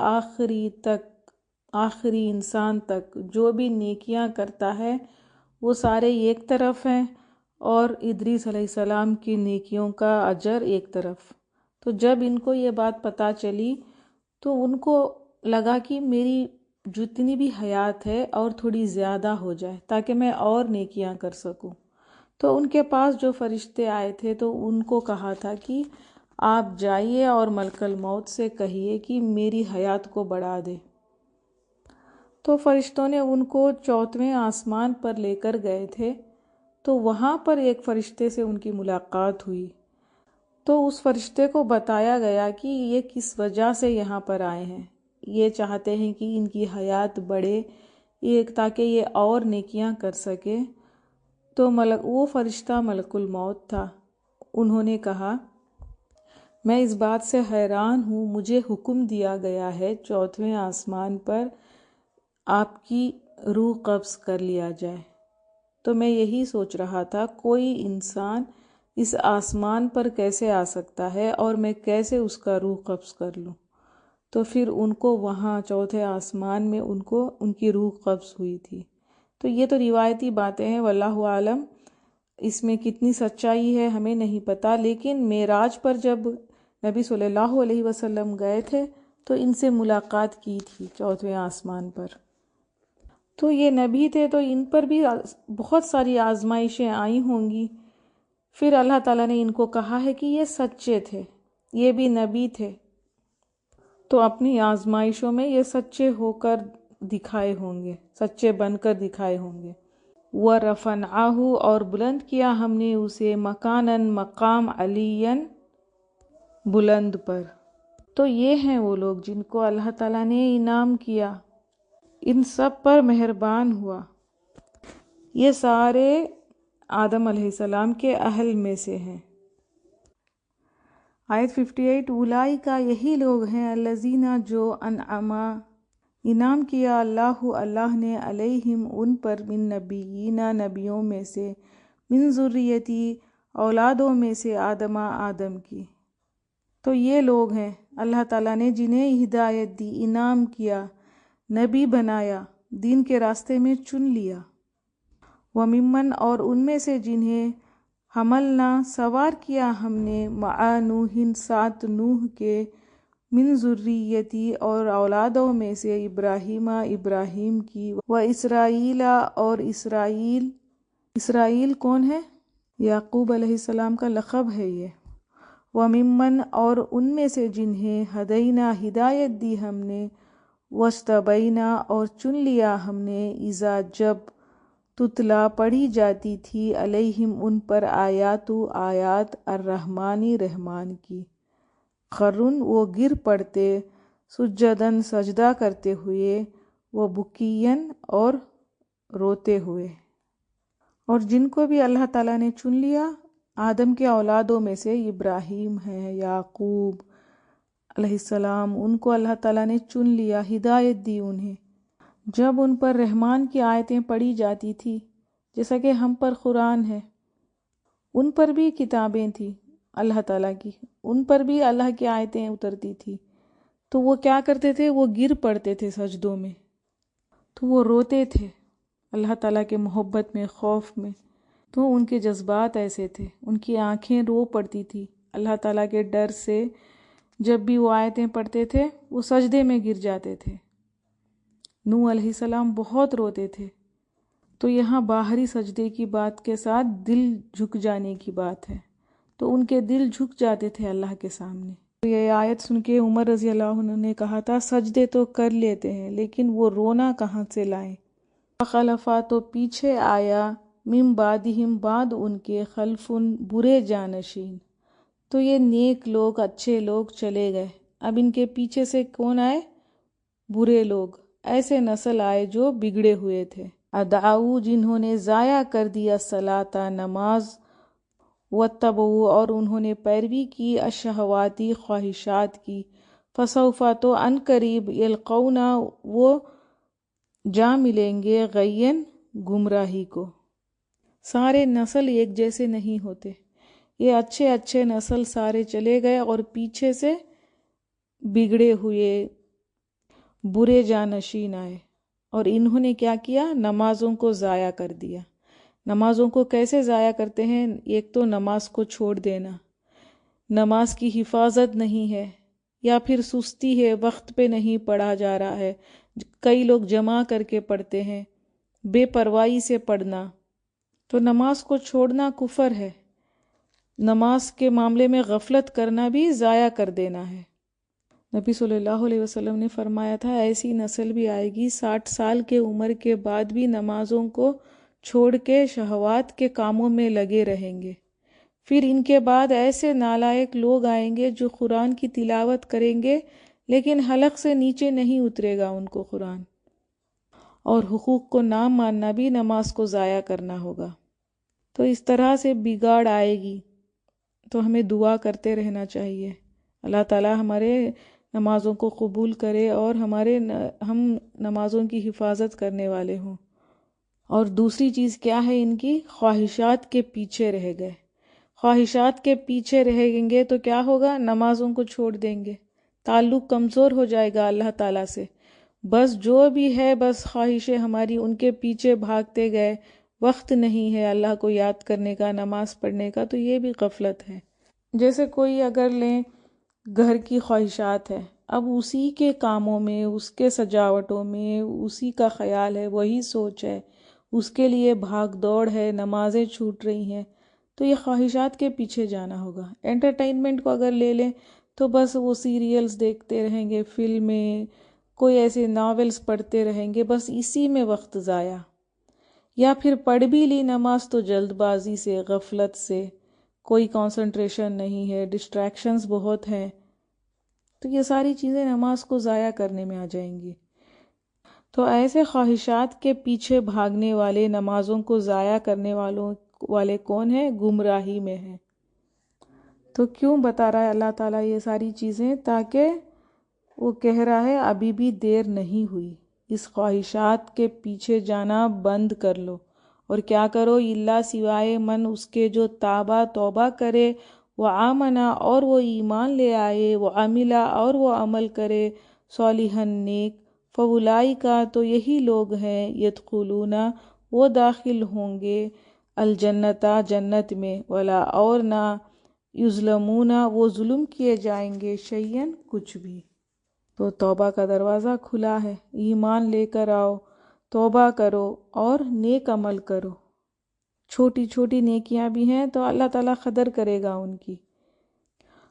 آخری انسان تک جو بھی نیکیاں کرتا ہے وہ سارے ایک طرف ہیں، اور ادریس علیہ السلام کی نیکیوں کا اجر ایک طرف۔ تو جب ان کو یہ بات پتہ چلی تو ان کو لگا کہ میری جتنی بھی حیات ہے اور تھوڑی زیادہ ہو جائے تاکہ میں اور نیکیاں کر سکوں۔ تو ان کے پاس جو فرشتے آئے تھے تو ان کو کہا تھا کہ آپ جائیے اور ملک الموت سے کہیے کہ میری حیات کو بڑھا دے۔ تو فرشتوں نے ان کو 4ویں آسمان پر لے کر گئے تھے، تو وہاں پر ایک فرشتے سے ان کی ملاقات ہوئی۔ تو اس فرشتے کو بتایا گیا کہ یہ کس وجہ سے یہاں پر آئے ہیں، یہ چاہتے ہیں کہ ان کی حیات بڑھے تاکہ یہ اور نیکیاں کر سکے۔ تو وہ فرشتہ ملک الموت تھا۔ انہوں نے کہا میں اس بات سے حیران ہوں، مجھے حکم دیا گیا ہے 4ویں آسمان پر آپ کی روح قبض کر لیا جائے۔ تو میں یہی سوچ رہا تھا کوئی انسان اس آسمان پر کیسے آ سکتا ہے اور میں کیسے اس کا روح قبض کر لوں۔ تو پھر ان کو وہاں 4تھے آسمان میں ان کی روح قبض ہوئی تھی۔ تو یہ تو روایتی باتیں ہیں، واللہ عالم اس میں کتنی سچائی ہے ہمیں نہیں پتہ، لیکن معراج پر جب نبی صلی اللہ علیہ وسلم گئے تھے تو ان سے ملاقات کی تھی 4ویں آسمان پر۔ تو یہ نبی تھے تو ان پر بھی بہت ساری آزمائشیں آئی ہوں گی۔ پھر اللہ تعالیٰ نے ان کو کہا ہے کہ یہ سچے تھے، یہ بھی نبی تھے، تو اپنی آزمائشوں میں یہ سچے ہو کر دکھائے ہوں گے، سچے بن کر دکھائے ہوں گے۔ وَرَفَعْنَاهُ اور بلند کیا ہم نے اسے مکاناً مقام علیاً بلند پر۔ تو یہ ہیں وہ لوگ جن کو اللہ تعالیٰ نے انعام کیا، ان سب پر مہربان ہوا۔ یہ سارے آدم علیہ السلام کے اہل میں سے ہیں۔ آیت 58 اولئک یہی لوگ ہیں الذین جو انعام کیا اللہ نے علیہم ان پر من نبیین نبیوں میں سے، من ذریتی اولادوں میں سے آدم کی۔ تو یہ لوگ ہیں اللہ تعالیٰ نے جنہیں ہدایت دی، انعام کیا، نبی بنایا، دین کے راستے میں چن لیا۔ وممن اور ان میں سے جنہیں حملنا سوار کیا ہم نے مع نوح ساتھ نوح کے، من ذریتی اور اولادوں میں سے ابراہیم کی، و اسرائیل اور اسرائیل کون ہے؟ یعقوب علیہ السلام کا لقب ہے یہ۔ وممن اور ان میں سے جنہیں ہدینا ہدایت دی ہم نے، واجتبینا اور چن لیا ہم نے، اذا جب تتلا پڑھی جاتی تھی علیہم ان پر آیات الرحمانی رحمان کی، خرن وہ گر پڑتے، سجدن سجدہ کرتے ہوئے، وہ بکین اور روتے ہوئے۔ اور جن کو بھی اللہ تعالیٰ نے چن لیا آدم کے اولادوں میں سے، ابراہیم ہے، یعقوب علیہ السلام، ان کو اللہ تعالیٰ نے چن لیا، ہدایت دی انہیں۔ جب ان پر رحمان کی آیتیں پڑھی جاتی تھی، جیسا کہ ہم پر قرآن ہے، ان پر بھی کتابیں تھیں اللہ تعالیٰ کی، ان پر بھی اللہ کی آیتیں اترتی تھی، تو وہ کیا کرتے تھے؟ وہ گر پڑتے تھے سجدوں میں، تو وہ روتے تھے اللہ تعالیٰ کے محبت میں، خوف میں۔ تو ان کے جذبات ایسے تھے، ان کی آنکھیں رو پڑتی تھی اللہ تعالیٰ کے ڈر سے۔ جب بھی وہ آیتیں پڑھتے تھے وہ سجدے میں گر جاتے تھے۔ نوح علیہ السلام بہت روتے تھے۔ تو یہاں باہری سجدے کی بات کے ساتھ دل جھک جانے کی بات ہے، تو ان کے دل جھک جاتے تھے اللہ کے سامنے۔ یہ آیت سن کے عمر رضی اللہ عنہ نے کہا تھا سجدے تو کر لیتے ہیں لیکن وہ رونا کہاں سے لائیں۔ فخلفا تو پیچھے آیا، من بعدہم بعد ان کے، خلفن برے جانشین۔ تو یہ نیک لوگ، اچھے لوگ چلے گئے، اب ان کے پیچھے سے کون آئے؟ برے لوگ، ایسے نسل آئے جو بگڑے ہوئے تھے۔ ادعو جنہوں نے ضائع کر دیا صلاۃ نماز، واتبعوا اور انہوں نے پیروی کی الشہواتی خواہشات کی، فسوف تو ان قریب یلقون وہ جا ملیں گے غین گمراہی کو۔ سارے نسل ایک جیسے نہیں ہوتے، یہ اچھے اچھے نسل سارے چلے گئے اور پیچھے سے بگڑے ہوئے برے جانشین آئے، اور انہوں نے کیا کیا؟ نمازوں کو ضائع کر دیا۔ نمازوں کو کیسے ضائع کرتے ہیں؟ ایک تو نماز کو چھوڑ دینا، نماز کی حفاظت نہیں ہے، یا پھر سستی ہے، وقت پہ نہیں پڑھا جا رہا ہے، کئی لوگ جمع کر کے پڑھتے ہیں، بے پرواہی سے پڑھنا، تو نماز کو چھوڑنا کفر ہے۔ نماز کے معاملے میں غفلت کرنا بھی ضائع کر دینا ہے۔ نبی صلی اللہ علیہ وسلم نے فرمایا تھا ایسی نسل بھی آئے گی 60 سال کے عمر کے بعد بھی نمازوں کو چھوڑ کے شہوات کے کاموں میں لگے رہیں گے۔ پھر ان کے بعد ایسے نالائق لوگ آئیں گے جو قرآن کی تلاوت کریں گے لیکن حلق سے نیچے نہیں اترے گا ان کو قرآن، اور حقوق کو نہ ماننا بھی نماز کو ضائع کرنا ہوگا۔ تو اس طرح سے بگاڑ آئے گی، تو ہمیں دعا کرتے رہنا چاہیے اللہ تعالی ہمارے نمازوں کو قبول کرے اور ہم نمازوں کی حفاظت کرنے والے ہوں۔ اور دوسری چیز کیا ہے ان کی؟ خواہشات کے پیچھے رہ گئے۔ خواہشات کے پیچھے رہیں گے تو کیا ہوگا؟ نمازوں کو چھوڑ دیں گے، تعلق کمزور ہو جائے گا اللہ تعالیٰ سے، بس جو بھی ہے بس خواہشیں ہماری ان کے پیچھے بھاگتے گئے، وقت نہیں ہے اللہ کو یاد کرنے کا، نماز پڑھنے کا، تو یہ بھی غفلت ہے۔ جیسے کوئی اگر لیں گھر کی خواہشات ہے، اب اسی کے کاموں میں، اس کے سجاوٹوں میں اسی کا خیال ہے، وہی سوچ ہے، اس کے لیے بھاگ دوڑ ہے، نمازیں چھوٹ رہی ہیں، تو یہ خواہشات کے پیچھے جانا ہوگا۔ انٹرٹینمنٹ کو اگر لے لیں تو بس وہ سیریلز دیکھتے رہیں گے، فلمیں، کوئی ایسے ناولز پڑھتے رہیں گے، بس اسی میں وقت ضائع۔ یا پھر پڑھ بھی لی نماز تو جلد بازی سے، غفلت سے، کوئی کنسنٹریشن نہیں ہے، ڈسٹریکشنز بہت ہیں، تو یہ ساری چیزیں نماز کو ضائع کرنے میں آ جائیں گی۔ تو ایسے خواہشات کے پیچھے بھاگنے والے، نمازوں کو ضائع کرنے والے کون ہیں؟ گمراہی میں ہیں۔ تو کیوں بتا رہا ہے اللہ تعالیٰ یہ ساری چیزیں؟ تاکہ وہ کہہ رہا ہے ابھی بھی دیر نہیں ہوئی، اس خواہشات کے پیچھے جانا بند کر لو، اور کیا کرو؟ اللہ سوائے من اس کے جو توبہ کرے، وہ آمنا اور وہ ایمان لے آئے، وہ عملہ اور وہ عمل کرے، صالحاً نیک، فاولئک تو یہی لوگ ہیں، یدخلون وہ داخل ہوں گے، الجنت جنت میں، ولا اور نہ، یظلمون وہ ظلم کیے جائیں گے، شیئا کچھ بھی۔ تو توبہ کا دروازہ کھلا ہے، ایمان لے کر آؤ، توبہ کرو اور نیک عمل کرو۔ چھوٹی چھوٹی نیکیاں بھی ہیں تو اللہ تعالیٰ قدر کرے گا ان کی۔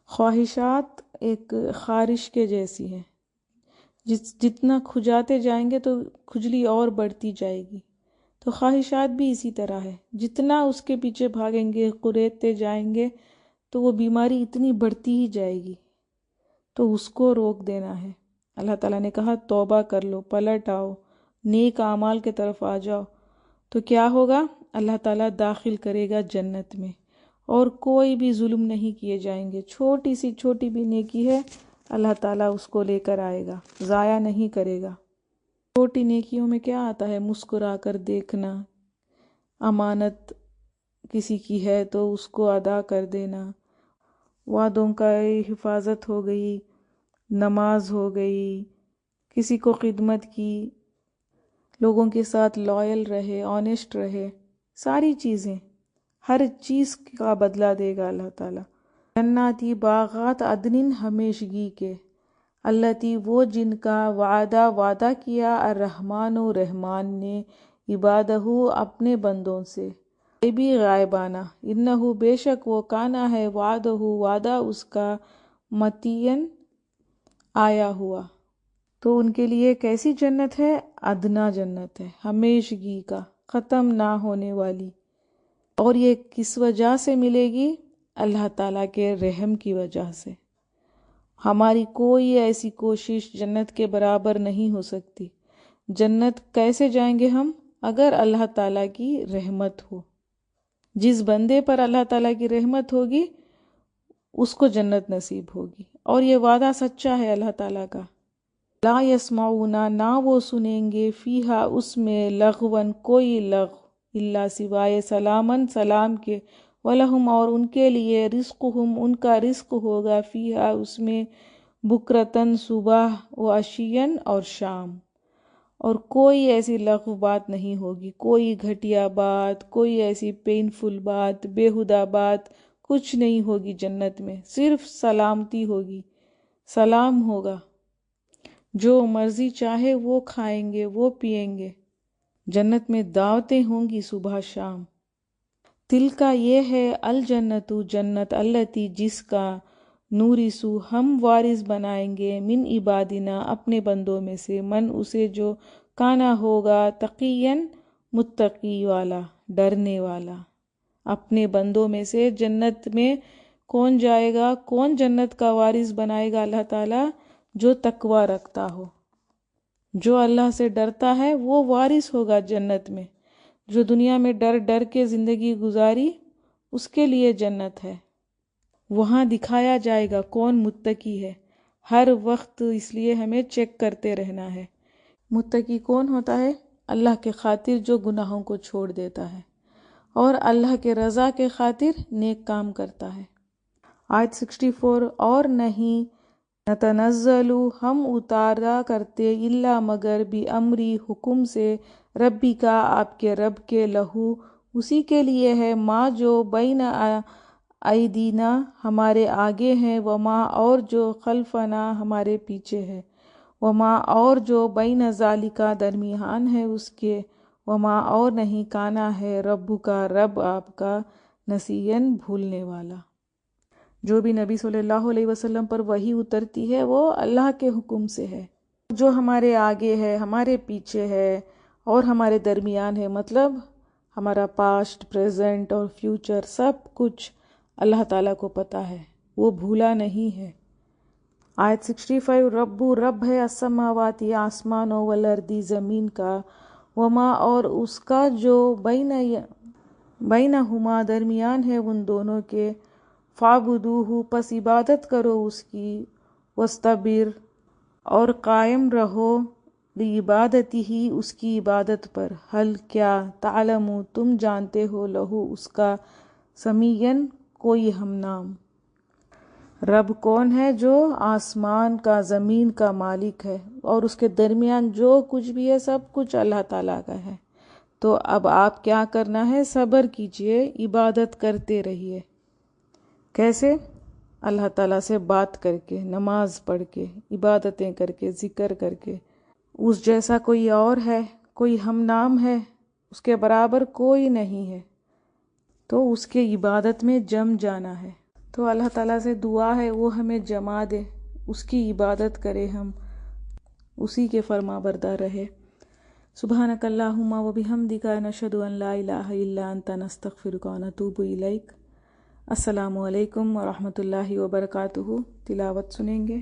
خواہشات ایک خارش کے جیسی ہے، جتنا کھجاتے جائیں گے تو کھجلی اور بڑھتی جائے گی، تو خواہشات بھی اسی طرح ہے، جتنا اس کے پیچھے بھاگیں گے، قریدتے جائیں گے، تو وہ بیماری اتنی بڑھتی ہی جائے گی، تو اس کو روک دینا ہے۔ اللہ تعالیٰ نے کہا توبہ کر لو، پلٹ آؤ، نیک اعمال کے طرف آ جاؤ، تو کیا ہوگا؟ اللہ تعالیٰ داخل کرے گا جنت میں، اور کوئی بھی ظلم نہیں کیے جائیں گے، چھوٹی سی چھوٹی بھی نیکی ہے اللہ تعالیٰ اس کو لے کر آئے گا، ضائع نہیں کرے گا۔ چھوٹی نیکیوں میں کیا آتا ہے؟ مسکرا کر دیکھنا، امانت کسی کی ہے تو اس کو ادا کر دینا، وعدوں کا حفاظت ہو گئی، نماز ہو گئی، کسی کو خدمت کی، لوگوں کے ساتھ لائل رہے، آنیسٹ رہے، ساری چیزیں، ہر چیز کا بدلہ دے گا اللہ تعالیٰ۔ جناتی باغات عدن ہمیشگی کے، التی وہ جن کا وعدہ کیا الرحمن و رحمان نے، عبادہ اپنے بندوں سے، غیبی غائبانہ، انہو بے شک وہ کانا ہے، وعدہ اس کا، متین آیا ہوا۔ تو ان کے لیے کیسی جنت ہے؟ ادنا جنت ہے، ہمیشگی کا، ختم نہ ہونے والی۔ اور یہ کس وجہ سے ملے گی؟ اللہ تعالیٰ کے رحم کی وجہ سے۔ ہماری کوئی ایسی کوشش جنت کے برابر نہیں ہو سکتی۔ جنت کیسے جائیں گے ہم؟ اگر اللہ تعالیٰ کی رحمت ہو۔ جس بندے پر اللہ تعالیٰ کی رحمت ہوگی اس کو جنت نصیب ہوگی، اور یہ وعدہ سچا ہے اللہ تعالیٰ کا۔ لا یسمعون، نہ وہ سنیں گے، فیہا اس میں، لغون کوئی لغو، الا سوائے سلامن سلام کے، ولہم اور ان کے لیے، رزقہم ان کا رزق ہوگا، فیہا اس میں، بکرتن صبح، و عشین اور شام، اور کوئی ایسی لغو بات نہیں ہوگی، کوئی گھٹیا بات، کوئی ایسی پینفل بات، بیہودہ بات کچھ نہیں ہوگی جنت میں، صرف سلامتی ہوگی، سلام ہوگا، جو مرضی چاہے وہ کھائیں گے، وہ پیئیں گے، جنت میں دعوتیں ہوں گی صبح شام۔ دل کا یہ ہے الجنت جنت، التی جس کا، نورثو ہم وارث بنائیں گے، من عبادنا اپنے بندوں میں سے، من اسے جو، کانا ہوگا، تقین متقی والا، ڈرنے والا۔ اپنے بندوں میں سے جنت میں کون جائے گا، کون جنت کا وارث بنائے گا اللہ تعالیٰ؟ جو تقوی رکھتا ہو، جو اللہ سے ڈرتا ہے وہ وارث ہوگا جنت میں۔ جو دنیا میں ڈر ڈر کے زندگی گزاری اس کے لیے جنت ہے، وہاں دکھایا جائے گا کون متقی ہے، ہر وقت، اس لیے ہمیں چیک کرتے رہنا ہے۔ متقی کون ہوتا ہے؟ اللہ کے خاطر جو گناہوں کو چھوڑ دیتا ہے اور اللہ کے رضا کے خاطر نیک کام کرتا ہے۔ آیت 64، اور نہیں، نتنزل ہم اتارا کرتے، الا مگر، بِامری حکم سے، ربی کا آپ کے رب کے، لہو اسی کے لیے ہے، ما جو بین ایدینا ہمارے آگے ہیں، وما اور جو خلفنا ہمارے پیچھے ہے، وما اور جو بین ذالک درمیان ہے اس کے، وما اور نہیں، کانا ہے رب کا رب آپ کا، نسین بھولنے والا۔ جو بھی نبی صلی اللہ علیہ وسلم پر وحی اترتی ہے وہ اللہ کے حکم سے ہے۔ جو ہمارے آگے ہے، ہمارے پیچھے ہے اور ہمارے درمیان ہے، مطلب ہمارا پاسٹ، پریزنٹ اور فیوچر، سب کچھ اللہ تعالیٰ کو پتہ ہے، وہ بھولا نہیں ہے۔ آیت 65، رب رب ہے، السماوات آسمانوں، والارض زمین کا، وما اور اس کا جو بینہما درمیان ہے ان دونوں کے، فاعبدوہ پس عبادت کرو اس کی، واستبر اور قائم رہو، لعبادتہ اس کی عبادت پر، حل کیا، تعلم تم جانتے ہو، لہو اس کا، سمیعاً کوئی ہم نام۔ رب کون ہے؟ جو آسمان کا، زمین کا مالک ہے، اور اس کے درمیان جو کچھ بھی ہے سب کچھ اللہ تعالیٰ کا ہے۔ تو اب آپ کیا کرنا ہے؟ صبر کیجئے، عبادت کرتے رہیے۔ کیسے؟ اللہ تعالیٰ سے بات کر کے، نماز پڑھ کے، عبادتیں کر کے، ذکر کر کے۔ اس جیسا کوئی اور ہے؟ کوئی ہم نام ہے؟ اس کے برابر کوئی نہیں ہے، تو اس کے عبادت میں جم جانا ہے۔ تو اللہ تعالیٰ سے دعا ہے وہ ہمیں جما دے، اس کی عبادت کرے، ہم اسی کے فرما بردار رہے۔ سبحانک اللہم و بحمدک، نشہد ان لا الہ الا انت، نستغفرک و نتوب الیک۔ السلام علیکم ورحمۃ اللہ وبرکاتہ۔ تلاوت سنیں گے۔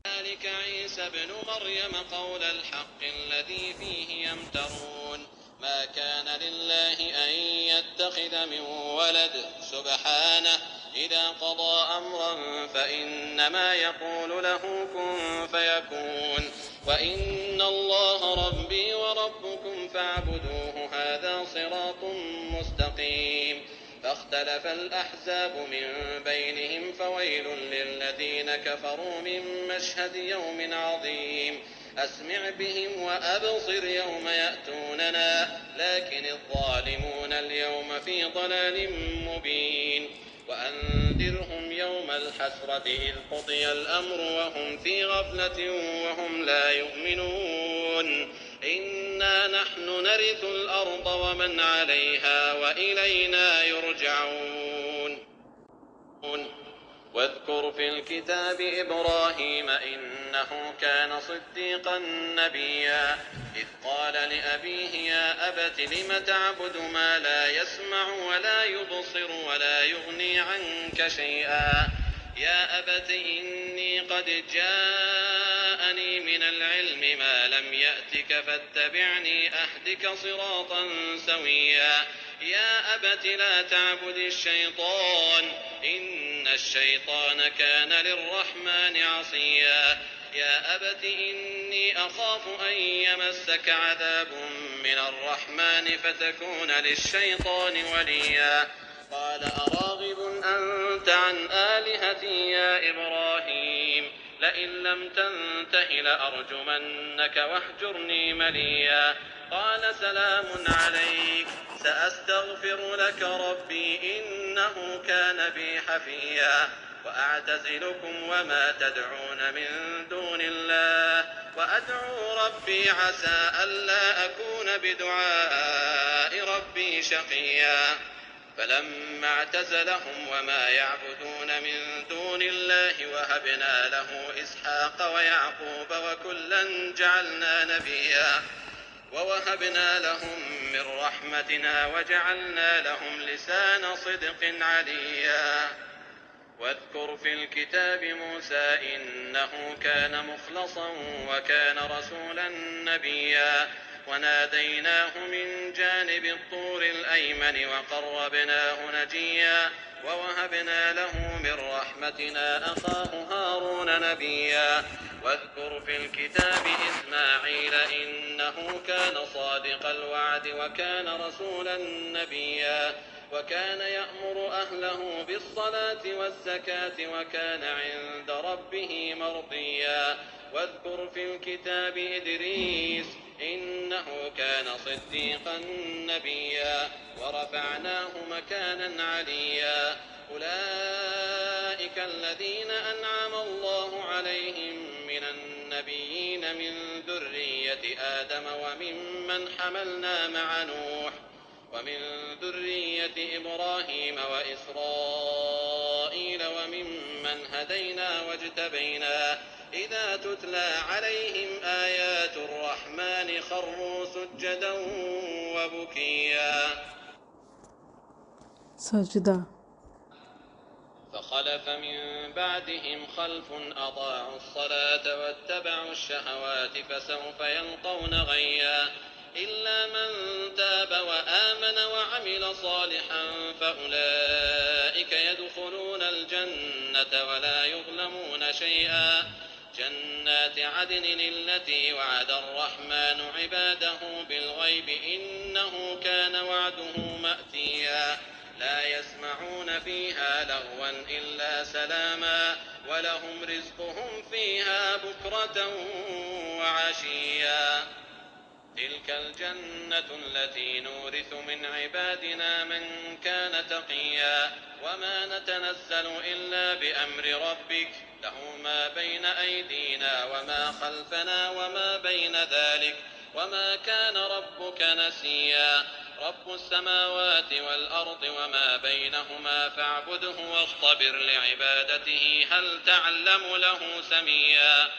ذلك عيسى ابن مريم قول الحق الذي فيه يمترون ما كان لله أن يتخذ من ولد سبحانه إذا قضى أمرا فإنما يقول له كن فيكون وإن الله ربي وربكم فاعبدوه هذا صراط مستقيم فاختلف الأحزاب من بينهم فويل للذين كفروا من مشهد يوم عظيم أسمع بهم وأبصر يوم يأتوننا لكن الظالمون اليوم في ضلال مبين وأنذرهم يوم الحسرة إذ قضي الأمر وهم في غفلة وهم لا يؤمنون إنا نحن نرث الأرض ومن عليها وإلينا يرجعون واذكر في الكتاب إبراهيم إنه كان صديقا نبيا إذ قال لأبيه يا أبت لم تعبد ما لا يسمع ولا يبصر ولا يغني عنك شيئا يا أبت إني قد جاءني من العلم ما لم يأتك فاتبعني أهدك صراطا سويا يا أبت لا تعبد الشيطان إن الشيطان كان للرحمن عصيا يا أبت إني أخاف أن يمسك عذاب من الرحمن فتكون للشيطان وليا قال أراغب أنت عن آلهتي يا إبراهيم لئن لم تنته لأرجمنك واهجرني مليا قال سلام عليك سأستغفر لك ربي إنه كان بي حفيا وأعتزلكم وما تدعون من دون الله وأدعو ربي عسى ألا أكون بدعاء ربي شقيا فلما اعتزلهم وما يعبدون من دون الله وهبنا له إسحاق ويعقوب وكلا جعلنا نبيا ووهبنا لهم من رحمتنا وجعلنا لهم لسان صدق عليا واذكر في الكتاب موسى إنه كان مخلصا وكان رسولا نبيا وناديناه من جانب الطور الأيمن وقربناه نجيا ووهبنا له من رحمتنا أخاه هارون نبيا واذكر في الكتاب إسماعيل إنه كان صادق الوعد وكان رسولا نبيا وكان يأمر أهله بالصلاة والزكاة وكان عند ربه مرضيا واذكر في الكتاب إدريس إنه كان صديقا نبيا ورفعناه مكانا عليا أولئك الذين أنعم الله عليهم من النبيين من ذرية آدم وممن حملنا مع نوح ومن ذرية إبراهيم وإسرائيل وممن هدينا واجتبينا إذا تتلى عليهم آيات الرحمن خروا سجدا وبكيا سجدہ فخلف من بعدهم خلف أضاعوا الصلاة واتبعوا الشهوات فسوف يلقون غيا إلا من تاب وآمن وعمل صالحا فأولئك يدخلون الجنة ولا يظلمون شيئا جنات عدن التي وعد الرحمن عباده بالغيب إنه كان وعده مأتيا لا يسمعون فيها لغوا إلا سلاما ولهم رزقهم فيها بكرة وعشيا تلك الجنة التي نورث من عبادنا من كان تقيا وما نتنزل إلا بأمر ربك له ما بين أيدينا وما خلفنا وما بين ذلك وما كان ربك نسيا رب السماوات والأرض وما بينهما فاعبده واصطبر لعبادته هل تعلم له سميا